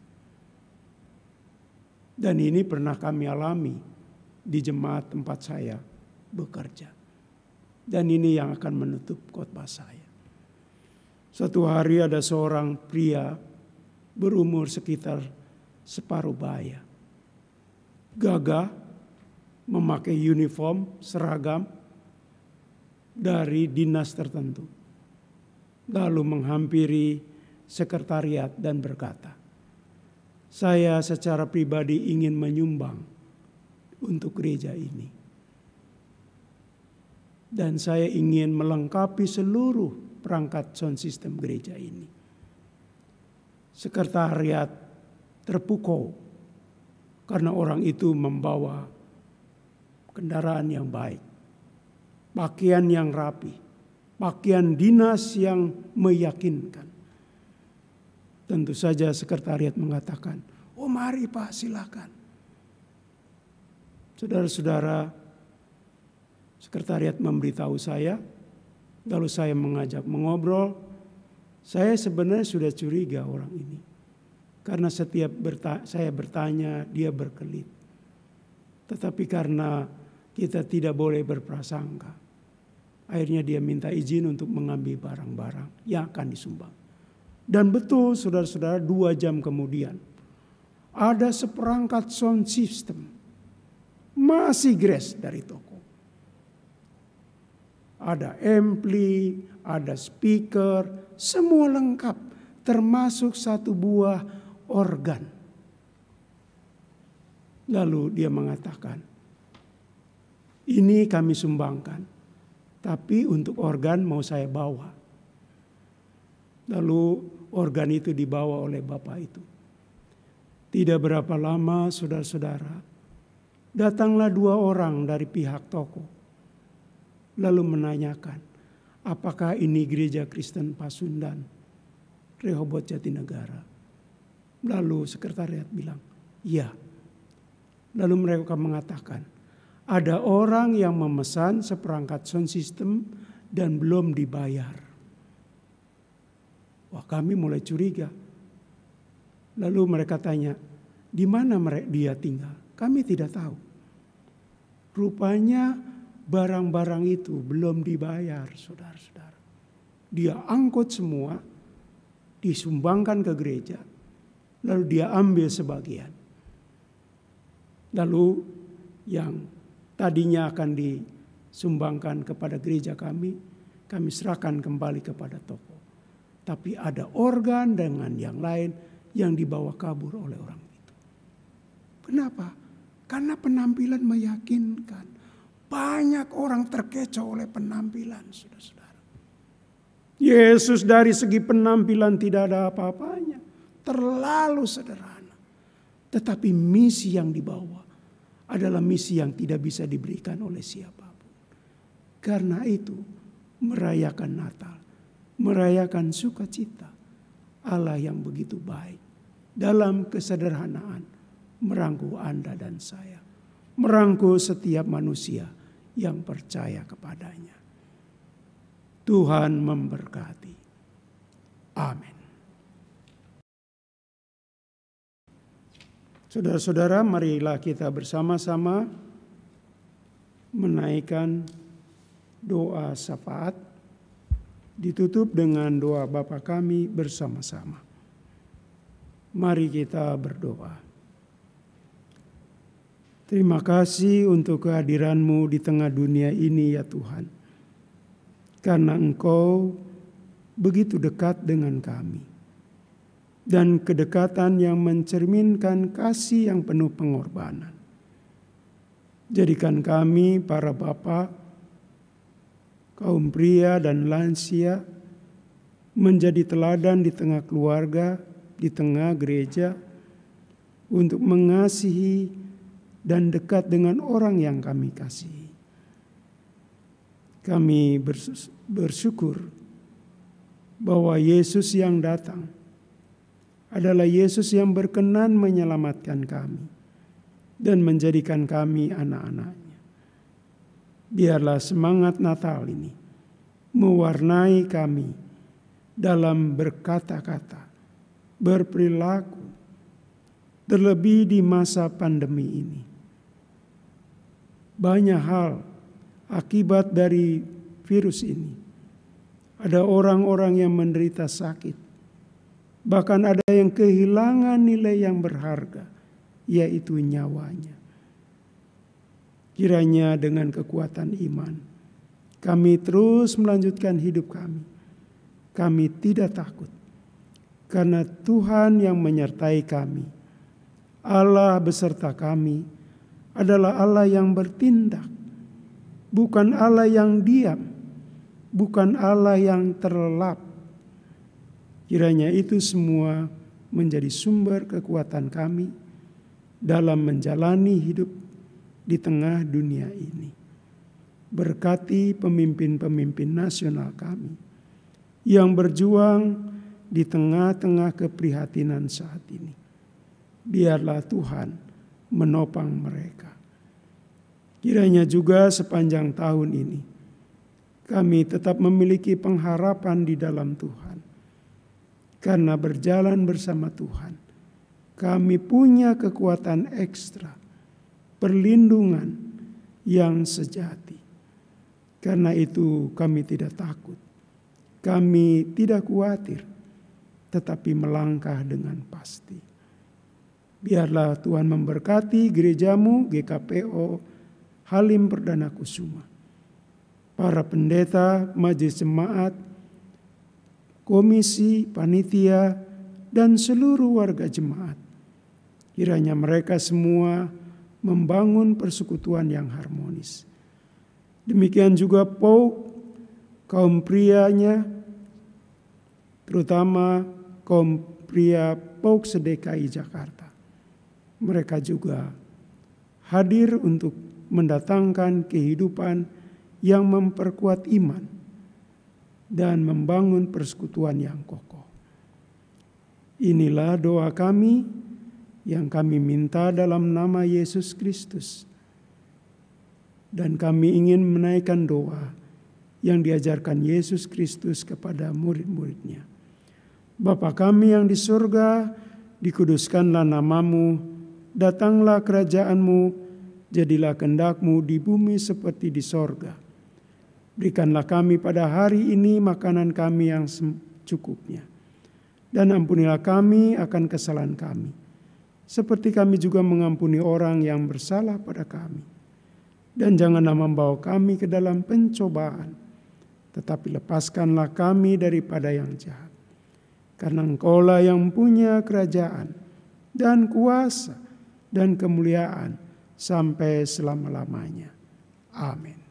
Dan ini pernah kami alami di jemaat tempat saya bekerja. Dan ini yang akan menutup khotbah saya. Suatu hari ada seorang pria berumur sekitar separuh baya. Gagah, memakai uniform seragam dari dinas tertentu. Lalu menghampiri sekretariat dan berkata, "Saya secara pribadi ingin menyumbang untuk gereja ini. Dan saya ingin melengkapi seluruh perangkat sound system gereja ini." Sekretariat terpukau karena orang itu membawa kendaraan yang baik, pakaian yang rapi, pakaian dinas yang meyakinkan. Tentu saja sekretariat mengatakan, "Oh mari Pak, silakan." Saudara-saudara, sekretariat memberitahu saya, lalu saya mengajak mengobrol. Saya sebenarnya sudah curiga orang ini. Karena setiap saya bertanya, dia berkelit. Tetapi karena kita tidak boleh berprasangka, akhirnya dia minta izin untuk mengambil barang-barang yang akan disumbang. Dan betul saudara-saudara, 2 jam kemudian ada seperangkat sound system masih gres dari toko. Ada ampli, ada speaker, semua lengkap. Termasuk 1 buah organ. Lalu dia mengatakan, "Ini kami sumbangkan, tapi untuk organ mau saya bawa." Lalu organ itu dibawa oleh bapak itu. Tidak berapa lama saudara-saudara, datanglah 2 orang dari pihak toko. Lalu menanyakan, apakah ini gereja Kristen Pasundan, Rehoboth Jatinegara? Lalu sekretariat bilang, iya. Lalu mereka mengatakan, ada orang yang memesan seperangkat sound system dan belum dibayar. Wah, kami mulai curiga. Lalu mereka tanya, di mana dia tinggal? Kami tidak tahu. Rupanya barang-barang itu belum dibayar, saudara-saudara. Dia angkut semua, disumbangkan ke gereja, lalu dia ambil sebagian. Lalu yang tadinya akan disumbangkan kepada gereja kami serahkan kembali kepada toko. Tapi ada organ dengan yang lain yang dibawa kabur oleh orang itu. Kenapa? Karena penampilan meyakinkan. Banyak orang terkecoh oleh penampilan, saudara-saudara. Yesus dari segi penampilan tidak ada apa-apanya. Terlalu sederhana. Tetapi misi yang dibawa adalah misi yang tidak bisa diberikan oleh siapapun. Karena itu merayakan Natal, merayakan sukacita Allah yang begitu baik dalam kesederhanaan merangkul Anda dan saya, merangkul setiap manusia yang percaya kepadanya. Tuhan memberkati. Amin. Saudara-saudara, marilah kita bersama-sama menaikkan doa syafaat, ditutup dengan doa Bapa kami bersama-sama. Mari kita berdoa. Terima kasih untuk kehadiran-Mu di tengah dunia ini ya Tuhan. Karena Engkau begitu dekat dengan kami. Dan kedekatan yang mencerminkan kasih yang penuh pengorbanan. Jadikan kami para bapa, kaum pria dan lansia menjadi teladan di tengah keluarga, di tengah gereja, untuk mengasihi dan dekat dengan orang yang kami kasihi. Kami bersyukur bahwa Yesus yang datang adalah Yesus yang berkenan menyelamatkan kami dan menjadikan kami anak-anaknya. Biarlah semangat Natal ini mewarnai kami dalam berkata-kata, berperilaku, terlebih di masa pandemi ini. Banyak hal akibat dari virus ini. Ada orang-orang yang menderita sakit. Bahkan ada yang kehilangan nilai yang berharga, yaitu nyawanya. Kiranya dengan kekuatan iman, kami terus melanjutkan hidup kami. Kami tidak takut, karena Tuhan yang menyertai kami. Allah beserta kami adalah Allah yang bertindak, bukan Allah yang diam, bukan Allah yang terlelap. Kiranya itu semua menjadi sumber kekuatan kami dalam menjalani hidup di tengah dunia ini. Berkati pemimpin-pemimpin nasional kami yang berjuang di tengah-tengah keprihatinan saat ini. Biarlah Tuhan menopang mereka. Kiranya juga sepanjang tahun ini kami tetap memiliki pengharapan di dalam Tuhan. Karena berjalan bersama Tuhan, kami punya kekuatan ekstra, perlindungan yang sejati. Karena itu kami tidak takut, kami tidak khawatir, tetapi melangkah dengan pasti. Biarlah Tuhan memberkati gerejamu GKPO Halim Perdana Kusuma, para pendeta, majelis jemaat, komisi, panitia, dan seluruh warga jemaat. Kiranya mereka semua membangun persekutuan yang harmonis. Demikian juga POUK, kaum prianya, terutama kaum pria POUK se-DKI Jakarta. Mereka juga hadir untuk mendatangkan kehidupan yang memperkuat iman dan membangun persekutuan yang kokoh. Inilah doa kami yang kami minta dalam nama Yesus Kristus. Dan kami ingin menaikkan doa yang diajarkan Yesus Kristus kepada murid-muridnya. Bapa kami yang di surga, dikuduskanlah namamu, datanglah kerajaanmu, jadilah kehendak-Mu di bumi seperti di sorga. Berikanlah kami pada hari ini makanan kami yang secukupnya. Dan ampunilah kami akan kesalahan kami, seperti kami juga mengampuni orang yang bersalah pada kami. dan janganlah membawa kami ke dalam pencobaan, tetapi lepaskanlah kami daripada yang jahat. Karena Engkaulah yang punya kerajaan dan kuasa dan kemuliaan sampai selama-lamanya. Amin.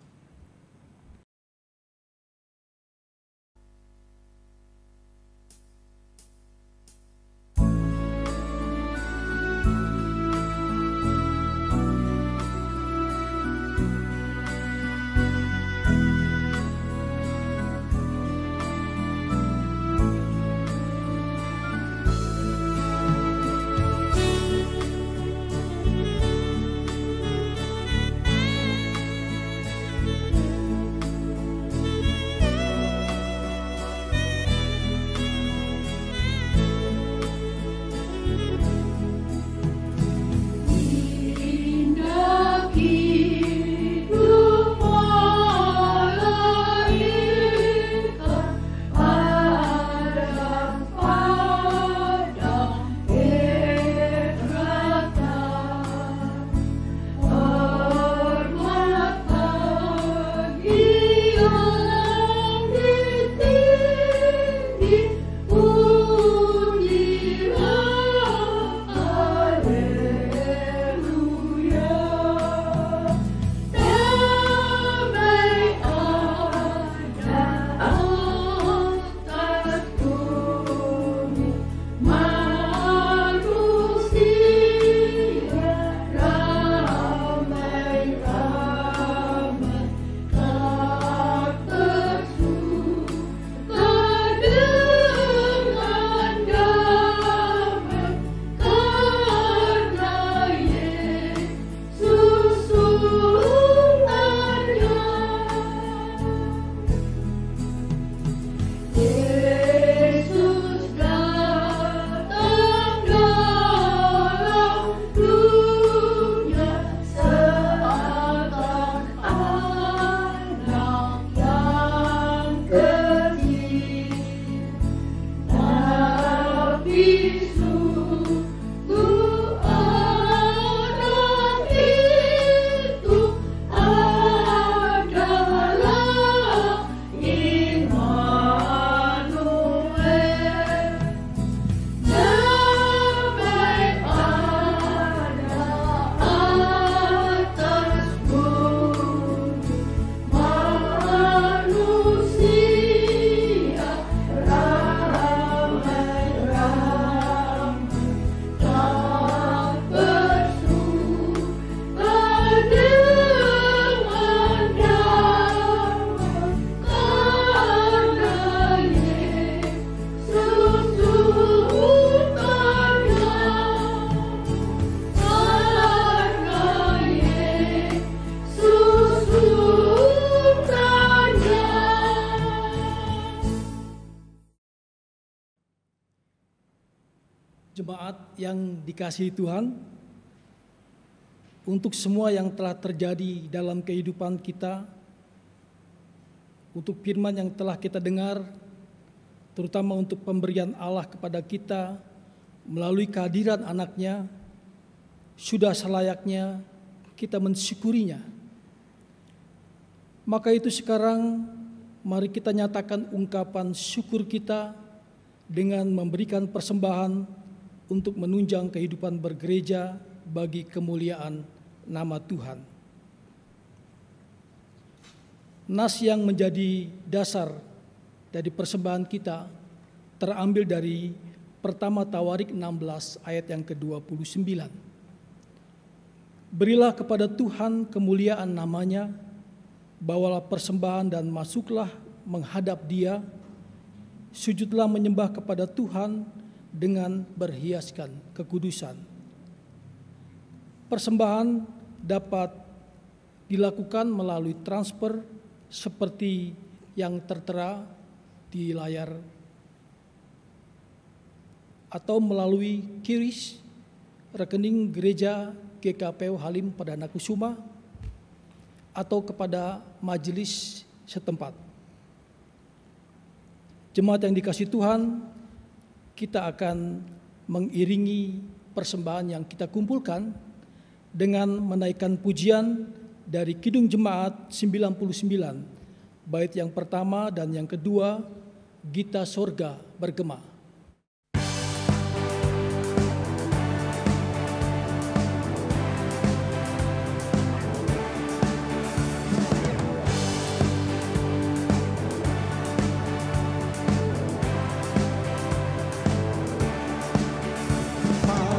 Jemaat yang dikasihi Tuhan, untuk semua yang telah terjadi dalam kehidupan kita, untuk firman yang telah kita dengar, terutama untuk pemberian Allah kepada kita melalui kehadiran anaknya, sudah selayaknya kita mensyukurinya. Maka itu sekarang mari kita nyatakan ungkapan syukur kita dengan memberikan persembahan untuk menunjang kehidupan bergereja bagi kemuliaan nama Tuhan. Nas yang menjadi dasar dari persembahan kita terambil dari pertama Tawarik 16 ayat yang ke-29. Berilah kepada Tuhan kemuliaan namanya, bawalah persembahan dan masuklah menghadap Dia, sujudlah menyembah kepada Tuhan dengan berhiaskan kekudusan. Persembahan dapat dilakukan melalui transfer seperti yang tertera di layar atau melalui QRIS, rekening gereja GKPU Halim Perdana Kusuma, atau kepada majelis setempat. Jemaat yang dikasihi Tuhan, kita akan mengiringi persembahan yang kita kumpulkan dengan menaikkan pujian dari Kidung Jemaat 99, bait yang pertama dan yang kedua, Gita Sorga Bergema.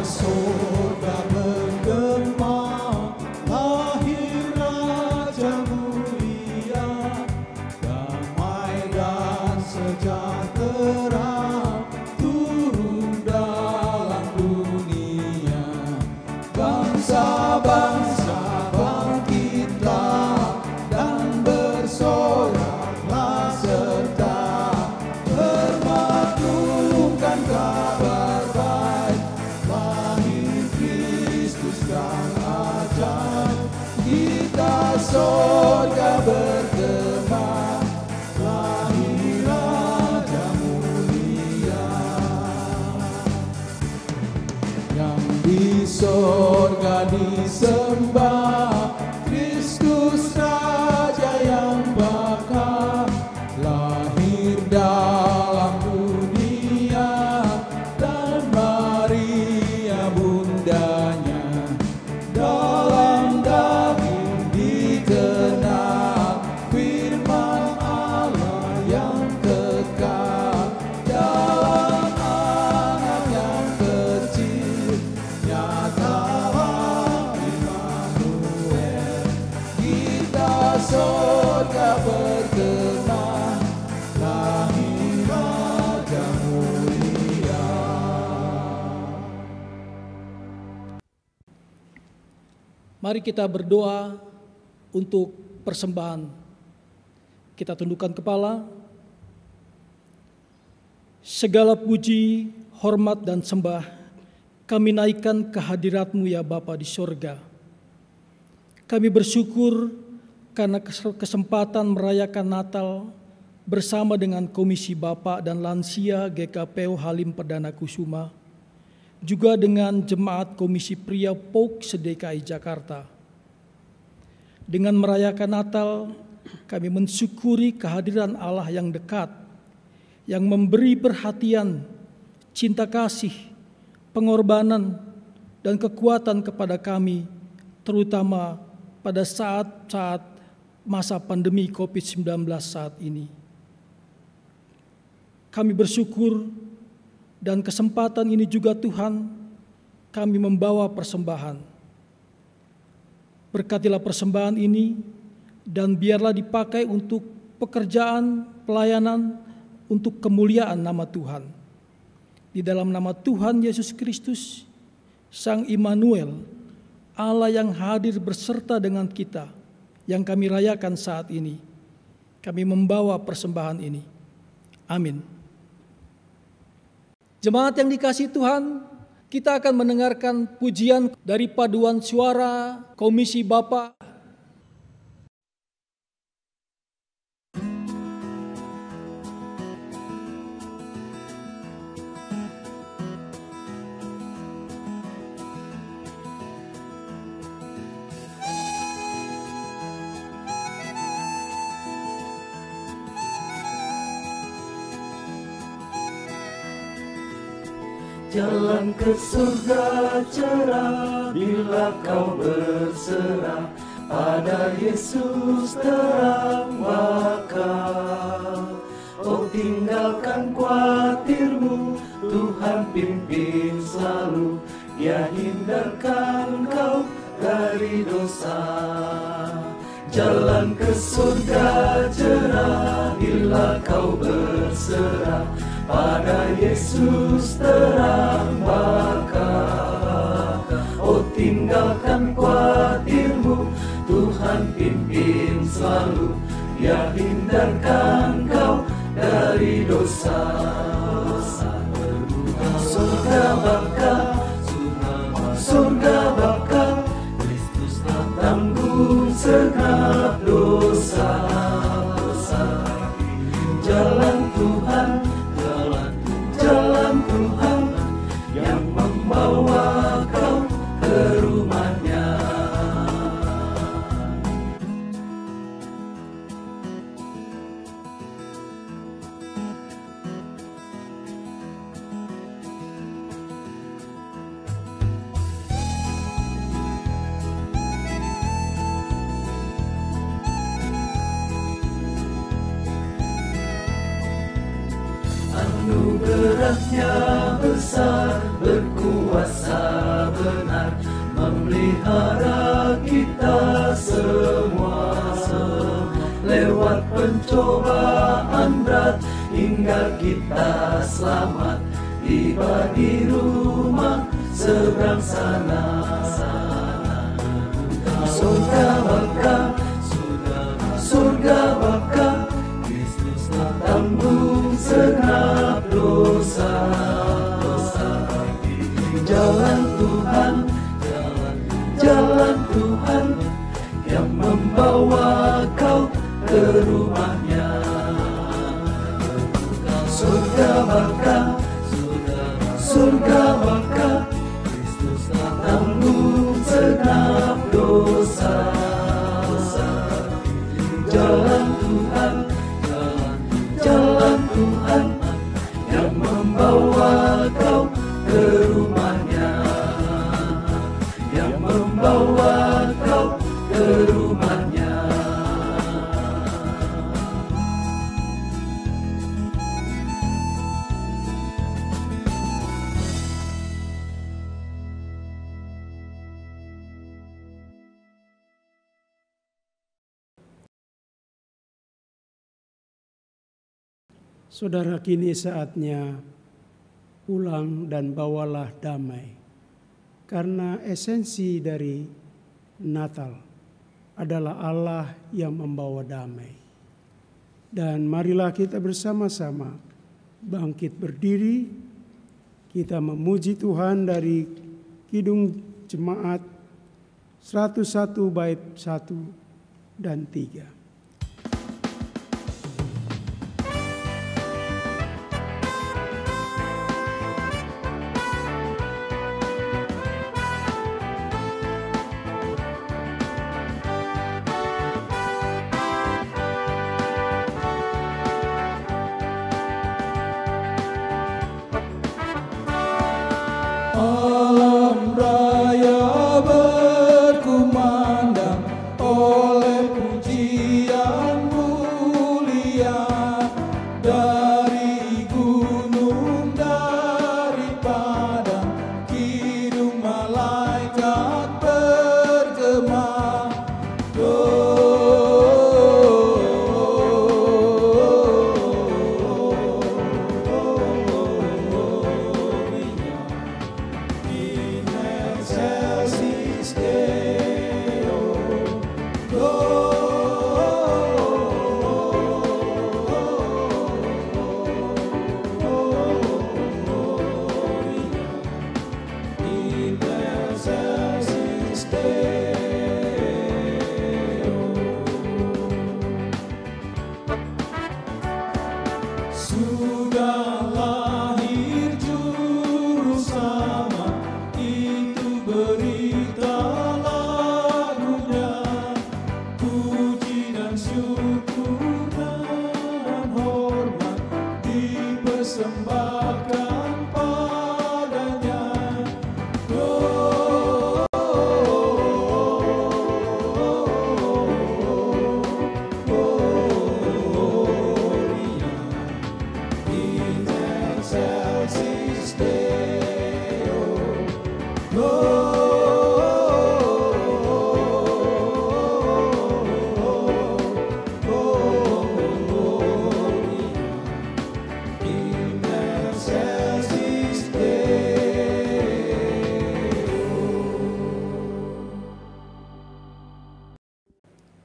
Surga bergema, lahir Raja mulia, damai dan sejahtera turun dalam dunia. Bangsa-bangsa bangkitlah dan bersoraklah serta bermaklumkan kabar baik. Gita sorga bergema, lahir Raja mulia. Yang di sorga disembah, Kristus Raja yang bakal lahir dalam dunia, dan Maria bundanya dalam daging dikenal, firman Allah yang kekal dalam anak yang kecil, nyatalah Immanuel. Gita sorga bergema, lahir Raja mulia. Mari kita berdoa untuk persembahan. Kita tundukkan kepala. Segala puji, hormat, dan sembah kami naikkan kehadirat-Mu ya Bapa di sorga. Kami bersyukur karena kesempatan merayakan Natal bersama dengan Komisi Bapak dan Lansia GKPO Halim Perdana Kusuma, juga dengan Jemaat Komisi Pria POUK se-DKI Jakarta. Dengan merayakan Natal, kami mensyukuri kehadiran Allah yang dekat, yang memberi perhatian, cinta kasih, pengorbanan, dan kekuatan kepada kami, terutama pada saat-saat masa pandemi COVID-19 saat ini. Kami bersyukur, dan kesempatan ini juga Tuhan, kami membawa persembahan. Berkatilah persembahan ini, dan biarlah dipakai untuk pekerjaan, pelayanan, untuk kemuliaan nama Tuhan. Di dalam nama Tuhan Yesus Kristus, Sang Immanuel, Allah yang hadir berserta dengan kita, yang kami rayakan saat ini, kami membawa persembahan ini. Amin. Jemaat yang dikasihi Tuhan, kita akan mendengarkan pujian dari paduan suara Komisi Bapak. Jalan ke surga cerah bila kau berserah pada Yesus terang bakal. Oh tinggalkan khawatirmu, Tuhan pimpin selalu, Dia hindarkan kau dari dosa. Jalan ke surga cerah bila kau berserah pada Yesus terang bakal. Oh tinggalkan khawatirmu, Tuhan pimpin selalu, Dia hindarkan kau dari dosa. Surga bakal, surga bakal, Kristus telah tanggung segenap dosa. Jalan Tuhan, jalan Tuhan yang membawa kau ke rumahnya. Anugerahnya besar, berkuasa benar, memelihara kita semua. Lewat pencobaan berat, hingga kita selamat, tiba di rumah seberang sana. Surga Bapa, surga Bapa, Kristus telah tanggung segenap dosa. Jalan Tuhan, jalan Tuhan, yang membawa kau ke rumahnya. Surga Bapa, surga Bapa, Kristus telah tanggung segenap dosa. Jalan Tuhan, jalan Tuhan, yang membawa kau ke rumahnya, yang membawa kau ke rumahnya. Saudara, kini saatnya pulang dan bawalah damai. Karena esensi dari Natal adalah Allah yang membawa damai. Dan marilah kita bersama-sama bangkit berdiri, kita memuji Tuhan dari Kidung Jemaat 101 bait 1 dan 3. Alam raya berkumandang oleh pujian mulia dari gunung, dari padang, kidung malaikat bergema. Sudah lahir juru selamat, itu berita lagunya. Puji dan syukur dan hormat dipersembahkan padanya.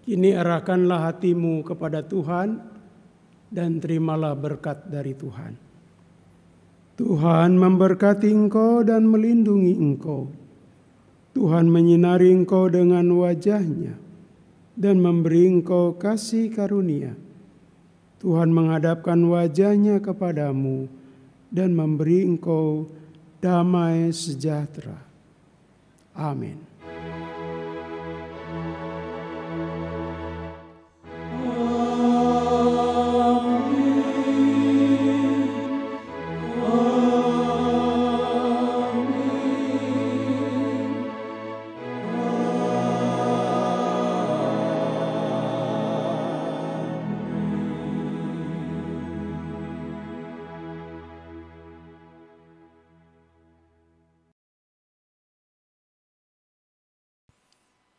Kini arahkanlah hatimu kepada Tuhan dan terimalah berkat dari Tuhan. Tuhan memberkati engkau dan melindungi engkau. Tuhan menyinari engkau dengan wajah-Nya dan memberi engkau kasih karunia. Tuhan menghadapkan wajah-Nya kepadamu dan memberi engkau damai sejahtera. Amin.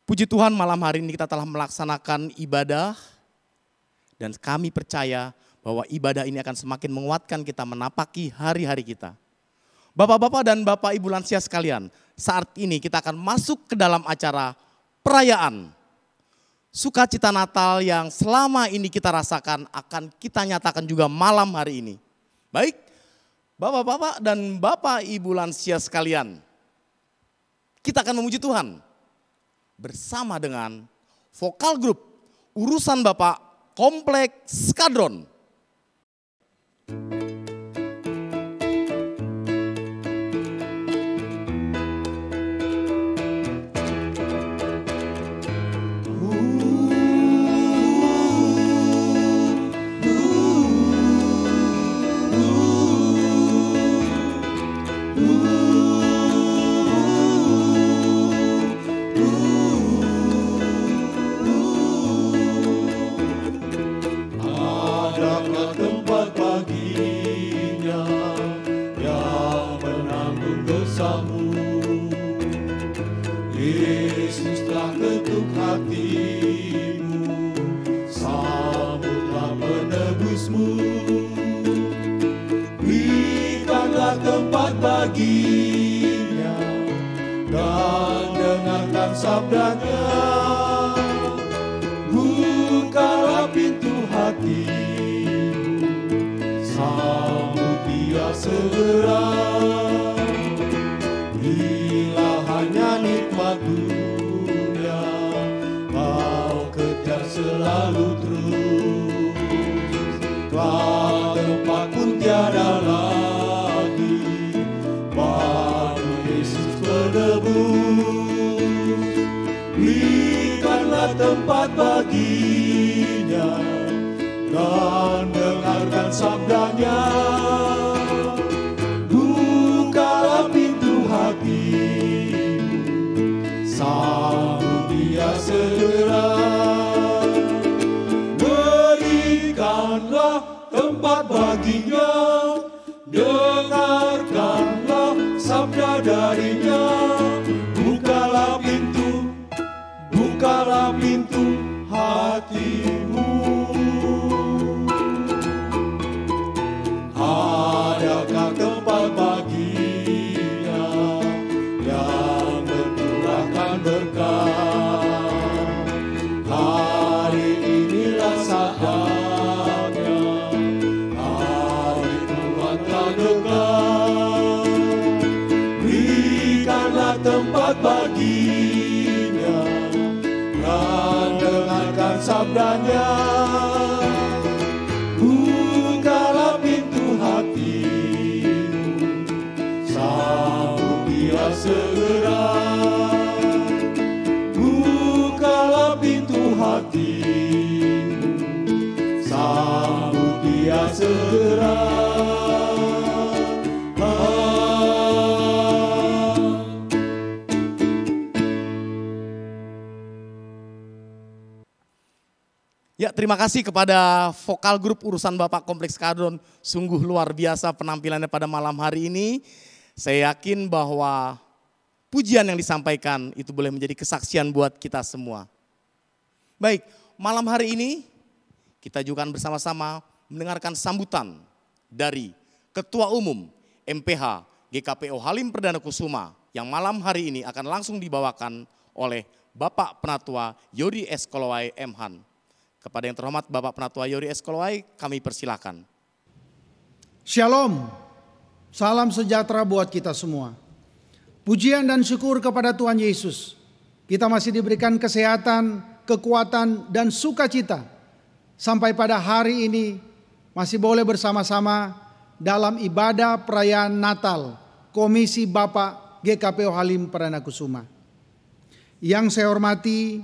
Puji Tuhan, malam hari ini kita telah melaksanakan ibadah dan kami percaya bahwa ibadah ini akan semakin menguatkan kita menapaki hari-hari kita. Bapak-bapak dan Bapak Ibu lansia sekalian, saat ini kita akan masuk ke dalam acara perayaan sukacita Natal yang selama ini kita rasakan akan kita nyatakan juga malam hari ini. Baik, Bapak-bapak dan Bapak Ibu lansia sekalian, kita akan memuji Tuhan bersama dengan vokal grup Urusan Bapak Kompleks Skadron. Baginya dan dengarkan sabdanya, bukalah pintu hatimu, sambut dia segera. Bila hanya nikmat dunia kau kejar selalu terus, kelak tempat pun tiada lagi. Berikanlah tempat baginya dan dengarkan sabdanya, bukalah pintu hatimu, sambut dia segera. Berikanlah tempat baginya, dengarkanlah sabda darinya, bukalah pintu hatimu. Adakah tempat baginya yang mencurahkan berkat? Hari inilah saatnya, hari Tuhan telah dekat. Berikanlah tempat baginya dan dengarkan sabdanya, bukalah pintu hatimu, sambut dia segera. Bukalah pintu hatimu, sambut dia segera. Ya, terima kasih kepada vokal grup Urusan Bapak Kompleks Skadron. Sungguh luar biasa penampilannya pada malam hari ini. Saya yakin bahwa pujian yang disampaikan itu boleh menjadi kesaksian buat kita semua. Baik, malam hari ini kita juga akan bersama-sama mendengarkan sambutan dari Ketua Umum MPH GKPO Halim Perdana Kusuma yang malam hari ini akan langsung dibawakan oleh Bapak Penatua Yori S. Kolowai M.Han. Kepada yang terhormat Bapak Penatua Yori S. Kolowai, kami persilakan. Shalom, salam sejahtera buat kita semua. Pujian dan syukur kepada Tuhan Yesus. Kita masih diberikan kesehatan, kekuatan, dan sukacita. Sampai pada hari ini masih boleh bersama-sama dalam ibadah perayaan Natal Komisi Bapak GKPO Halim Perdana Kusuma. Yang saya hormati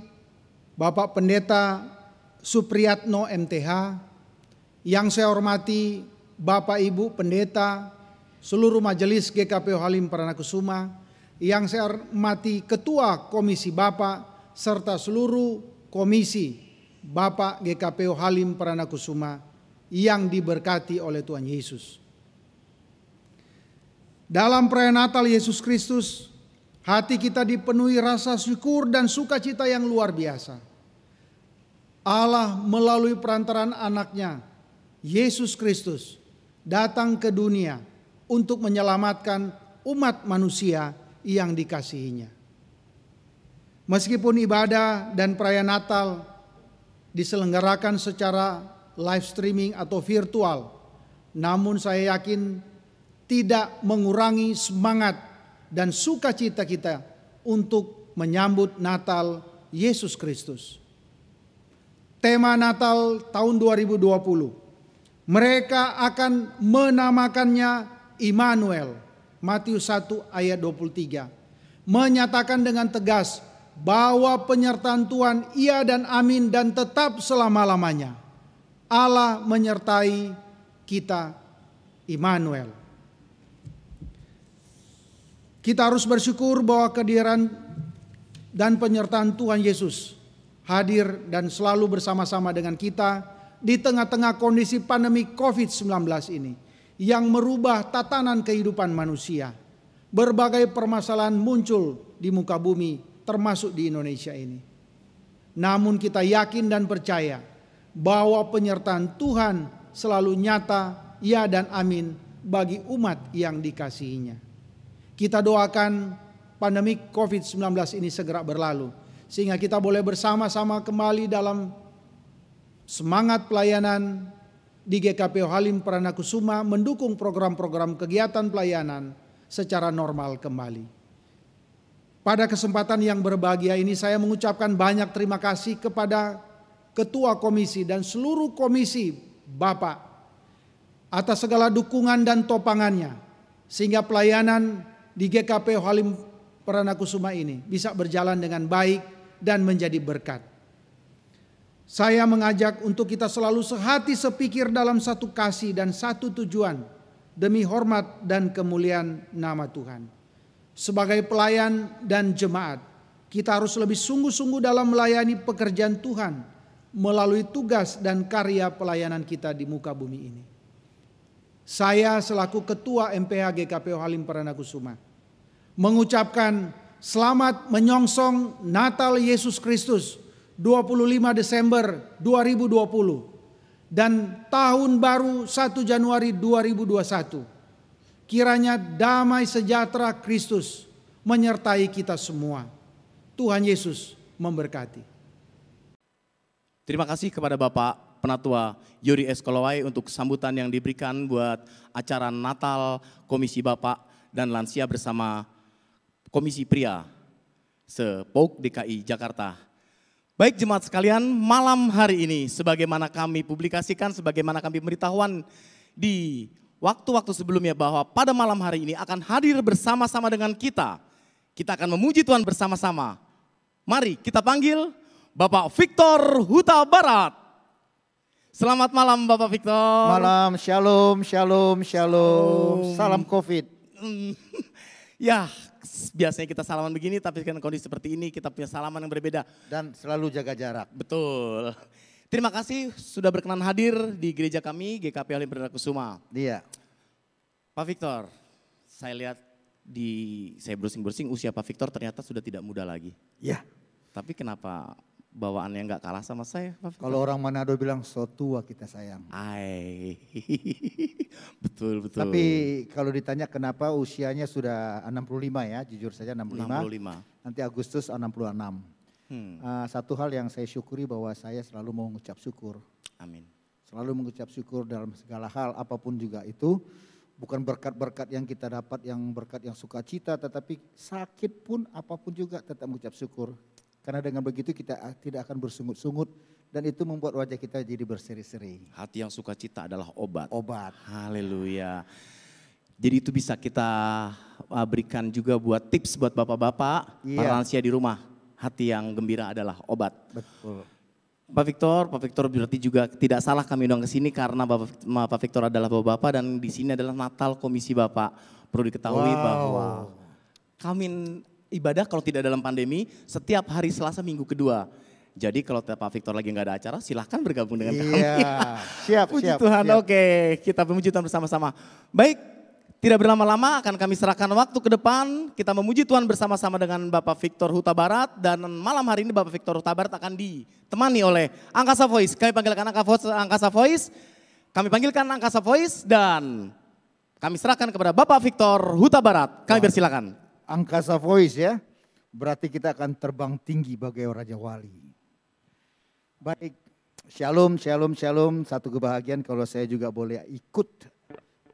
Bapak Pendeta Supriyatno MTH, yang saya hormati Bapak Ibu Pendeta, seluruh majelis GKPO Halim Perdana Kusuma, yang saya hormati Ketua Komisi Bapak, serta seluruh komisi Bapak GKPO Halim Perdana Kusuma yang diberkati oleh Tuhan Yesus. Dalam perayaan Natal Yesus Kristus, Hati kita dipenuhi rasa syukur dan sukacita yang luar biasa. Allah melalui perantaraan anaknya, Yesus Kristus, datang ke dunia untuk menyelamatkan umat manusia yang dikasihinya. Meskipun ibadah dan perayaan Natal diselenggarakan secara live streaming atau virtual, namun saya yakin tidak mengurangi semangat dan sukacita kita untuk menyambut Natal Yesus Kristus. Tema Natal tahun 2020, mereka akan menamakannya Immanuel. Matius 1 ayat 23. Menyatakan dengan tegas bahwa penyertaan Tuhan iya dan amin dan tetap selama-lamanya. Allah menyertai kita, Immanuel. Kita harus bersyukur bahwa kehadiran dan penyertaan Tuhan Yesus hadir dan selalu bersama-sama dengan kita di tengah-tengah kondisi pandemi COVID-19 ini yang merubah tatanan kehidupan manusia. Berbagai permasalahan muncul di muka bumi termasuk di Indonesia ini. Namun kita yakin dan percaya bahwa penyertaan Tuhan selalu nyata, ya dan amin bagi umat yang dikasihinya. Kita doakan pandemi COVID-19 ini segera berlalu, sehingga kita boleh bersama-sama kembali dalam semangat pelayanan di GKPO Halim Perdana Kusuma, mendukung program-program kegiatan pelayanan secara normal kembali. Pada kesempatan yang berbahagia ini saya mengucapkan banyak terima kasih kepada Ketua Komisi dan seluruh komisi Bapak atas segala dukungan dan topangannya, sehingga pelayanan di GKPO Halim Perdana Kusuma ini bisa berjalan dengan baik dan menjadi berkat. Saya mengajak untuk kita selalu sehati sepikir dalam satu kasih dan satu tujuan demi hormat dan kemuliaan nama Tuhan. Sebagai pelayan dan jemaat, kita harus lebih sungguh-sungguh dalam melayani pekerjaan Tuhan melalui tugas dan karya pelayanan kita di muka bumi ini. Saya selaku Ketua MPH GKPO Halim Perdana Kusuma mengucapkan selamat menyongsong Natal Yesus Kristus 25 Desember 2020 dan tahun baru 1 Januari 2021. Kiranya damai sejahtera Kristus menyertai kita semua. Tuhan Yesus memberkati. Terima kasih kepada Bapak Penatua Yuri S. Kolowai untuk sambutan yang diberikan buat acara Natal Komisi Bapak dan Lansia bersama Komisi Pria se-POUK DKI Jakarta. Baik jemaat sekalian, malam hari ini sebagaimana kami publikasikan, sebagaimana kami pemberitahuan di waktu-waktu sebelumnya bahwa pada malam hari ini akan hadir bersama-sama dengan kita. Kita akan memuji Tuhan bersama-sama. Mari kita panggil Bapak Victor Huta Barat. Selamat malam Bapak Victor. Malam, shalom, shalom, shalom. Salam COVID. Ya, biasanya kita salaman begini, tapi kan kondisi seperti ini kita punya salaman yang berbeda. Dan selalu jaga jarak. Betul. Terima kasih sudah berkenan hadir di gereja kami, GKPO Halim Perdana Kusuma. Iya. Pak Victor, saya lihat saya browsing-browsing usia Pak Victor ternyata sudah tidak muda lagi. Iya. Tapi kenapa bawaannya nggak kalah sama saya, Pak Victor? Kalau orang Manado bilang so tua kita sayang. Betul. Tapi kalau ditanya kenapa usianya sudah 65 ya, jujur saja 65. Nanti Agustus 66. Satu hal yang saya syukuri bahwa saya selalu mengucap syukur. Amin. Selalu mengucap syukur dalam segala hal, apapun juga itu. Bukan berkat-berkat yang kita dapat, yang berkat yang sukacita, tetapi sakit pun apapun juga tetap mengucap syukur. Karena dengan begitu kita tidak akan bersungut-sungut dan itu membuat wajah kita jadi berseri-seri. Hati yang sukacita adalah obat. Obat. Haleluya. Jadi itu bisa kita berikan juga buat tips buat bapak-bapak, para lansia di rumah. Hati yang gembira adalah obat. Betul. Pak Victor berarti juga tidak salah kami undang ke sini karena Pak Victor adalah bapak-bapak dan di sini adalah Natal Komisi Bapak. Perlu diketahui bahwa kami ibadah kalau tidak dalam pandemi setiap hari Selasa minggu kedua. Jadi kalau Pak Victor lagi nggak ada acara silahkan bergabung dengan kami. Siap. Puji Tuhan, siap. Oke, kita memuji Tuhan bersama-sama. Baik, Tidak berlama-lama akan kami serahkan waktu ke depan. Kita memuji Tuhan bersama-sama dengan Bapak Victor Huta Barat. Dan malam hari ini Bapak Victor Huta Barat akan ditemani oleh Angkasa Voice. Kami panggilkan Angkasa Voice. Kami panggilkan Angkasa Voice dan kami serahkan kepada Bapak Victor Huta Barat. Kami persilakan. Angkasa Voice ya. Berarti kita akan terbang tinggi bagai Raja Wali. Baik, shalom, shalom, shalom. Satu kebahagiaan kalau saya juga boleh ikut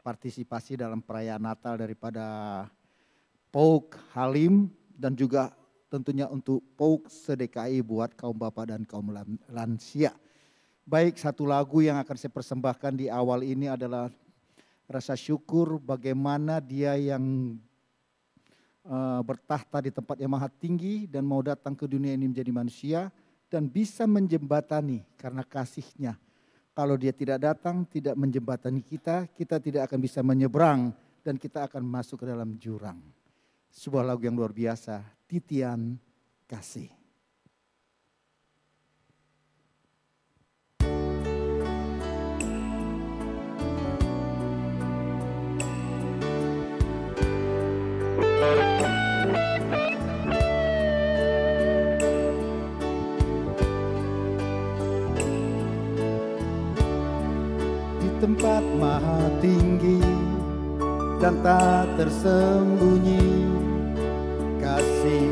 partisipasi dalam perayaan Natal daripada POUK Halim dan juga tentunya untuk POUK SDKI buat kaum bapak dan kaum lansia. Baik, satu lagu yang akan saya persembahkan di awal ini adalah rasa syukur bagaimana Dia yang bertahta di tempat yang maha tinggi dan mau datang ke dunia ini menjadi manusia dan bisa menjembatani karena kasih-Nya. Kalau Dia tidak datang, tidak menjembatani kita, kita tidak akan bisa menyeberang dan kita akan masuk ke dalam jurang. Sebuah lagu yang luar biasa, Titian Kasih. Tempat maha tinggi dan tak tersembunyi kasih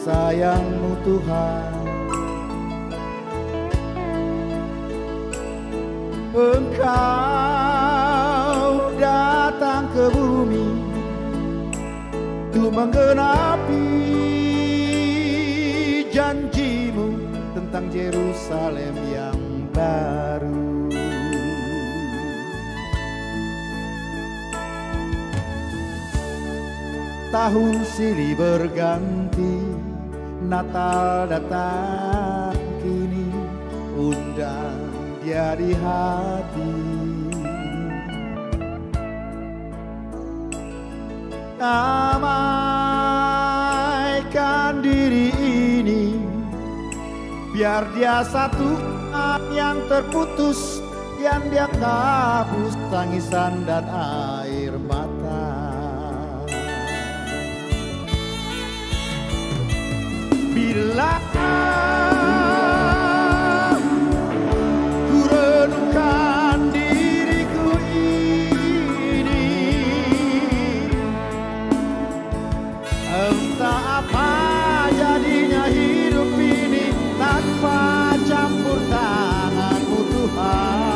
sayang-Mu Tuhan. Engkau datang ke bumi untuk menggenapi janji-Mu tentang Yerusalem yang baru. Tahun silih berganti, Natal datang kini, undang Dia di hati. Damaikan diri ini, biar Dia satukan yang terputus, yang Dia hapus tangisan dan air mata. Bila ku renungkan diriku ini, entah apa jadinya hidup ini tanpa campur tangan-Mu Tuhan.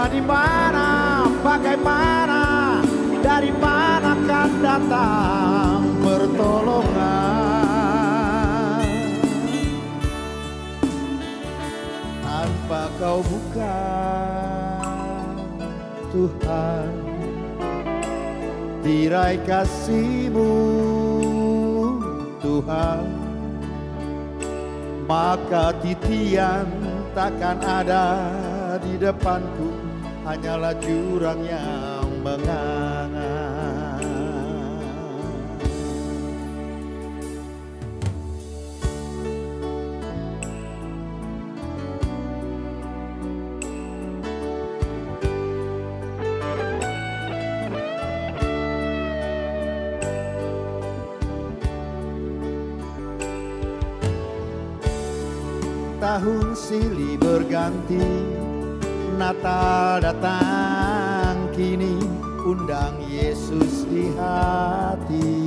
Di mana, bagaimana, dari mana kan datang pertolongan tanpa Kau buka Tuhan tirai kasih-Mu Tuhan, maka titian takkan ada di depanku, hanyalah jurang yang menganga. Tahun silih berganti, Natal datang kini, undang Yesus di hati.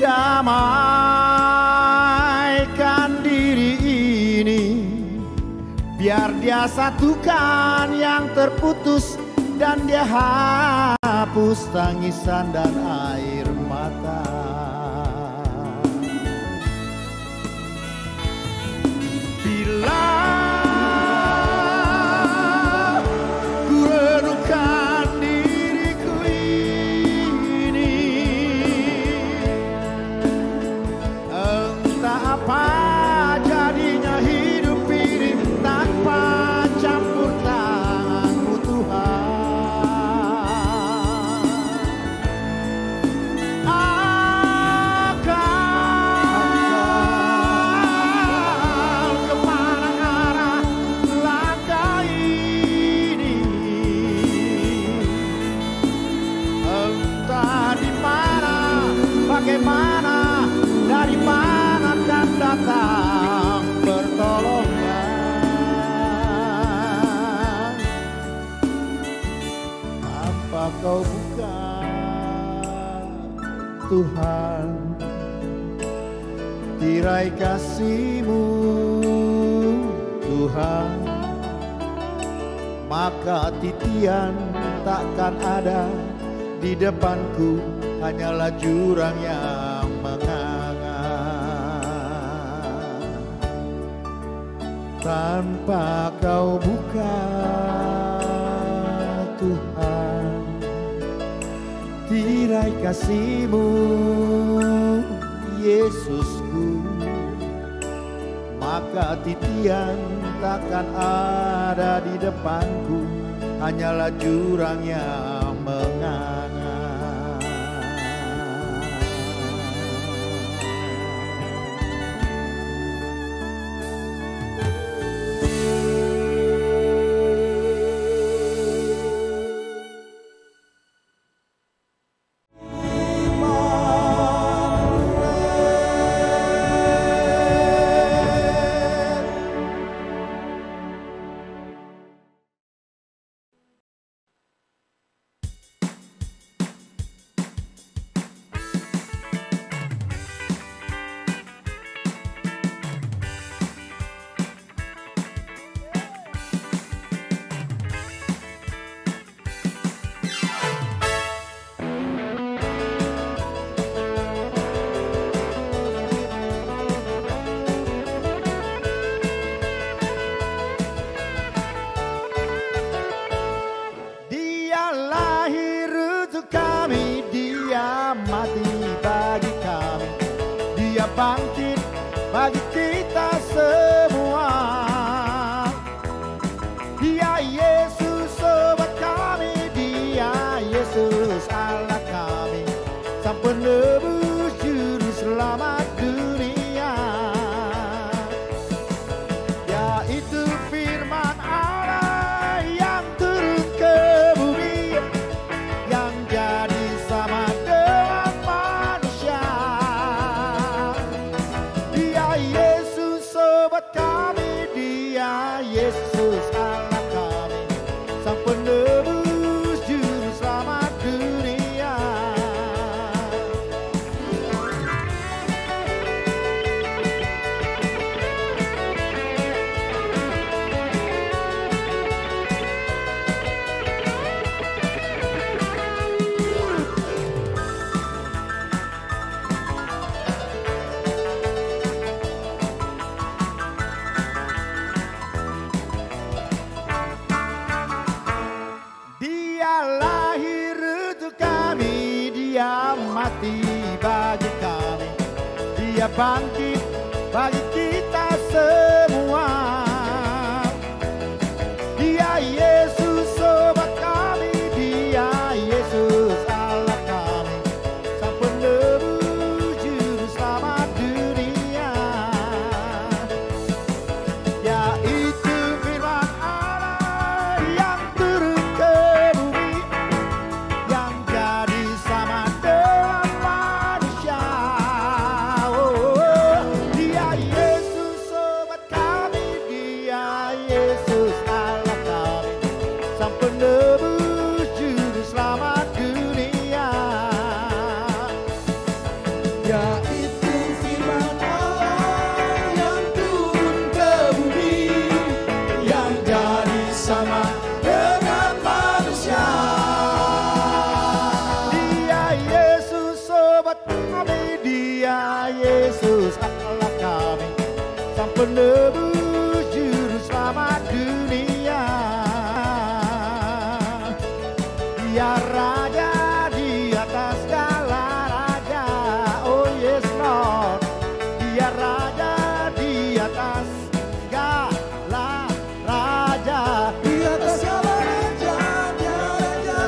Damaikan diri ini, biar Dia satukan yang terputus dan Dia hapus tangisan dan air mata. Ku renungkan diriku ini, entah apa jadinya hidup ini tak Tuhan, tirai kasih-Mu Tuhan, maka titian takkan ada di depanku, hanyalah jurang yang menganga. Tanpa Kau buka Tuhan tirai kasih-Mu Yesusku, maka titian takkan ada di depanku, hanyalah jurang yang menganga. Bangkit bagi kita semua. Dia Yesus sobat kami, Dia Yesus Allah kami, Sang penebus juru selamat dunia. Yaitu firman Allah yang turun ke bumi, yang jadi sama dengan manusia. Yesus sobat kami, Dia Yesus Allah kami, Sang penebus juru selamat dunia. Dia mati bagi kami, Dia bangkit bagi kita semua. Dia Yesus sobat kami, Dia Yesus Allah kami, Sang penebus juru selamat dunia. Yaitu firman Allah yang turun ke bumi, yang jadi sama dengan manusia. Dia Yesus sobat kami, Dia Yesus Allah kami, Sang penebus juru selamat dunia. Yaitu firman Allah yang turun ke bumi, yang jadi sama dengan manusia. Dia Yesus sobat kami, Dia Yesus Allah kami, Sang penebus juru selamat dunia. Dia Raja di atas segala raja, oh yes Lord. Dia Raja di atas segala raja, di atas segala raja, Dia Raja.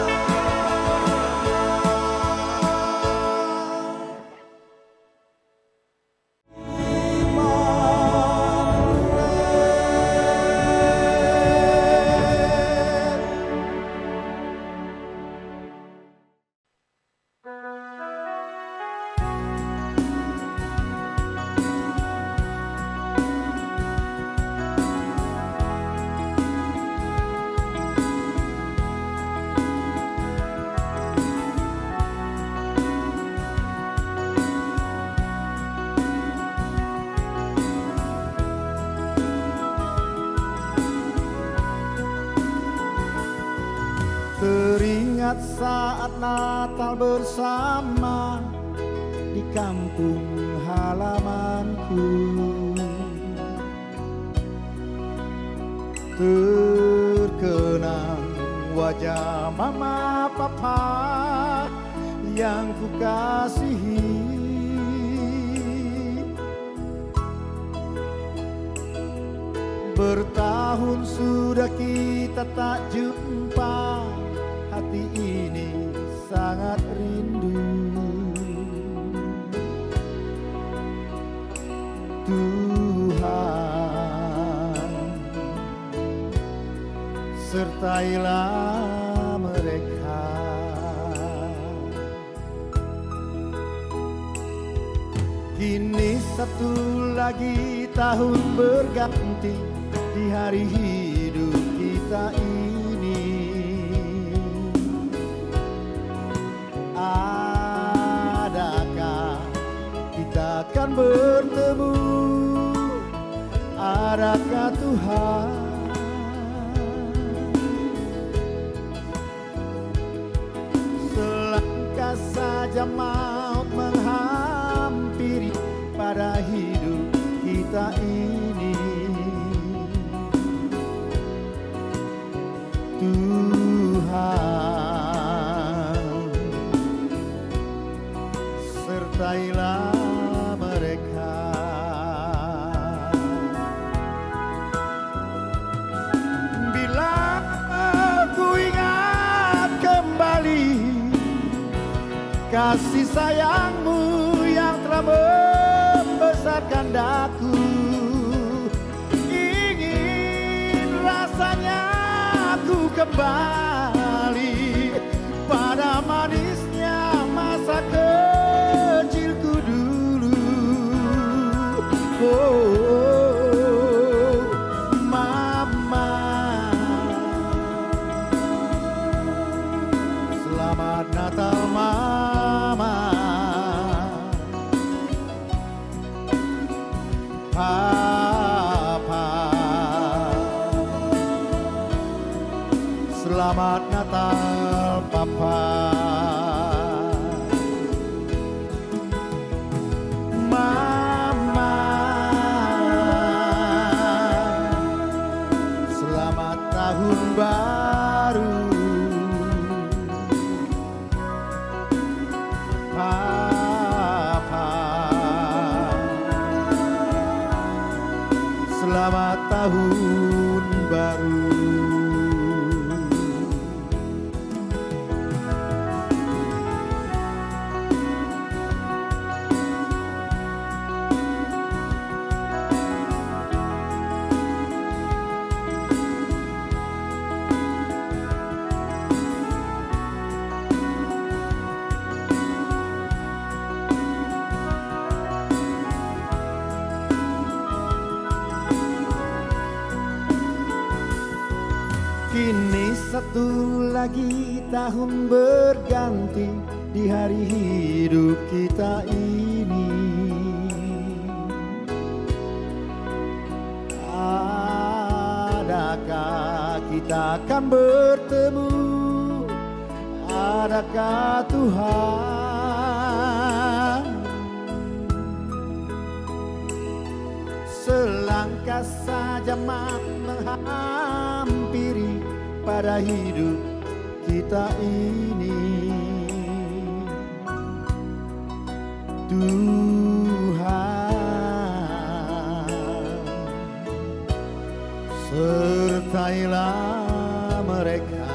ingat saat Natal bersama di kampung halamanku. Terkenang wajah mama papa yang ku kasihi. Bertahun sudah kita tak jumpa, hati ini sangat rindu. Tuhan, sertailah mereka. Kini satu lagi tahun berganti di hari hidup kita ini. Adakah kita akan bertemu? Adakah Tuhan selangkah saja maut menghampiri pada hidup kita ini? Tuhan, sertailah mereka. Bila aku ingat kembali kasih sayangmu yang telah membesarkan daku, ingin rasanya aku kembali pada manisnya masa kecilku dulu. Oh, mama, selamat Natal mama. Papa, selamat Natal Papa. Mama, selamat tahun baru. Papa, selamat tahun baru. Kini satu lagi tahun berganti di hari hidup kita ini. Adakah kita akan bertemu? Adakah Tuhan selangkah saja menghampiri pada hidup kita ini? Tuhan, sertailah mereka.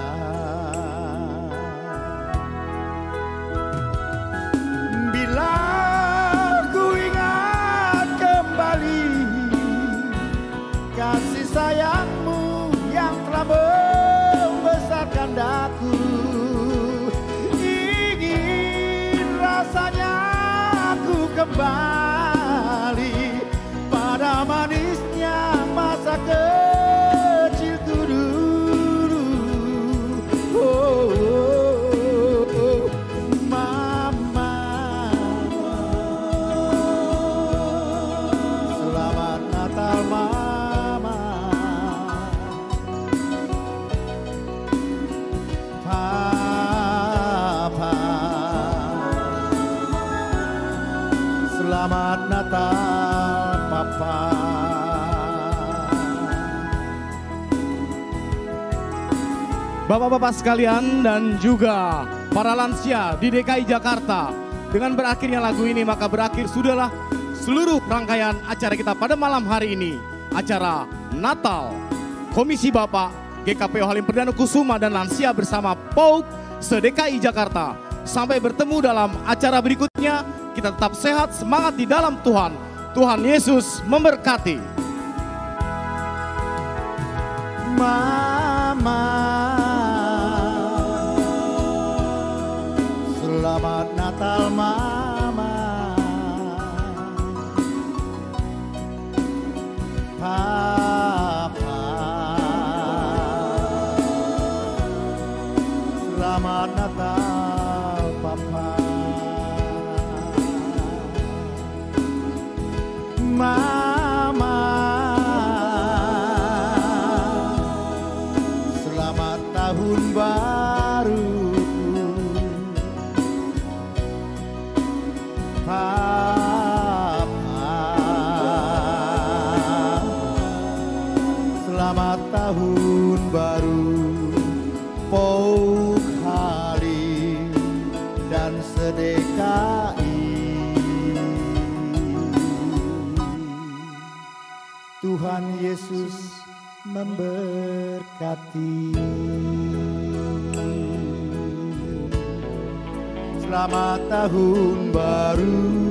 Bila ku ingat kembali kasih sayangmu yang telah membesarkan daku, ingin rasanya aku kembali pada manisnya masa kecilku dulu. Bapak-bapak sekalian dan juga para lansia di DKI Jakarta. Dengan berakhirnya lagu ini maka berakhir sudahlah seluruh rangkaian acara kita pada malam hari ini. Acara Natal Komisi Bapak GKPO Halim Perdana Kusuma dan lansia bersama POUK se-DKI Jakarta. Sampai bertemu dalam acara berikutnya. Kita tetap sehat, semangat di dalam Tuhan. Tuhan Yesus memberkati. Mama, selamat Natal Mama. Papa, selamat Natal Papa. Mama, selamat tahun baru. Papa, selamat tahun baru. POUK Halim dan se-DKI. Tuhan Yesus memberkati. Selamat tahun baru.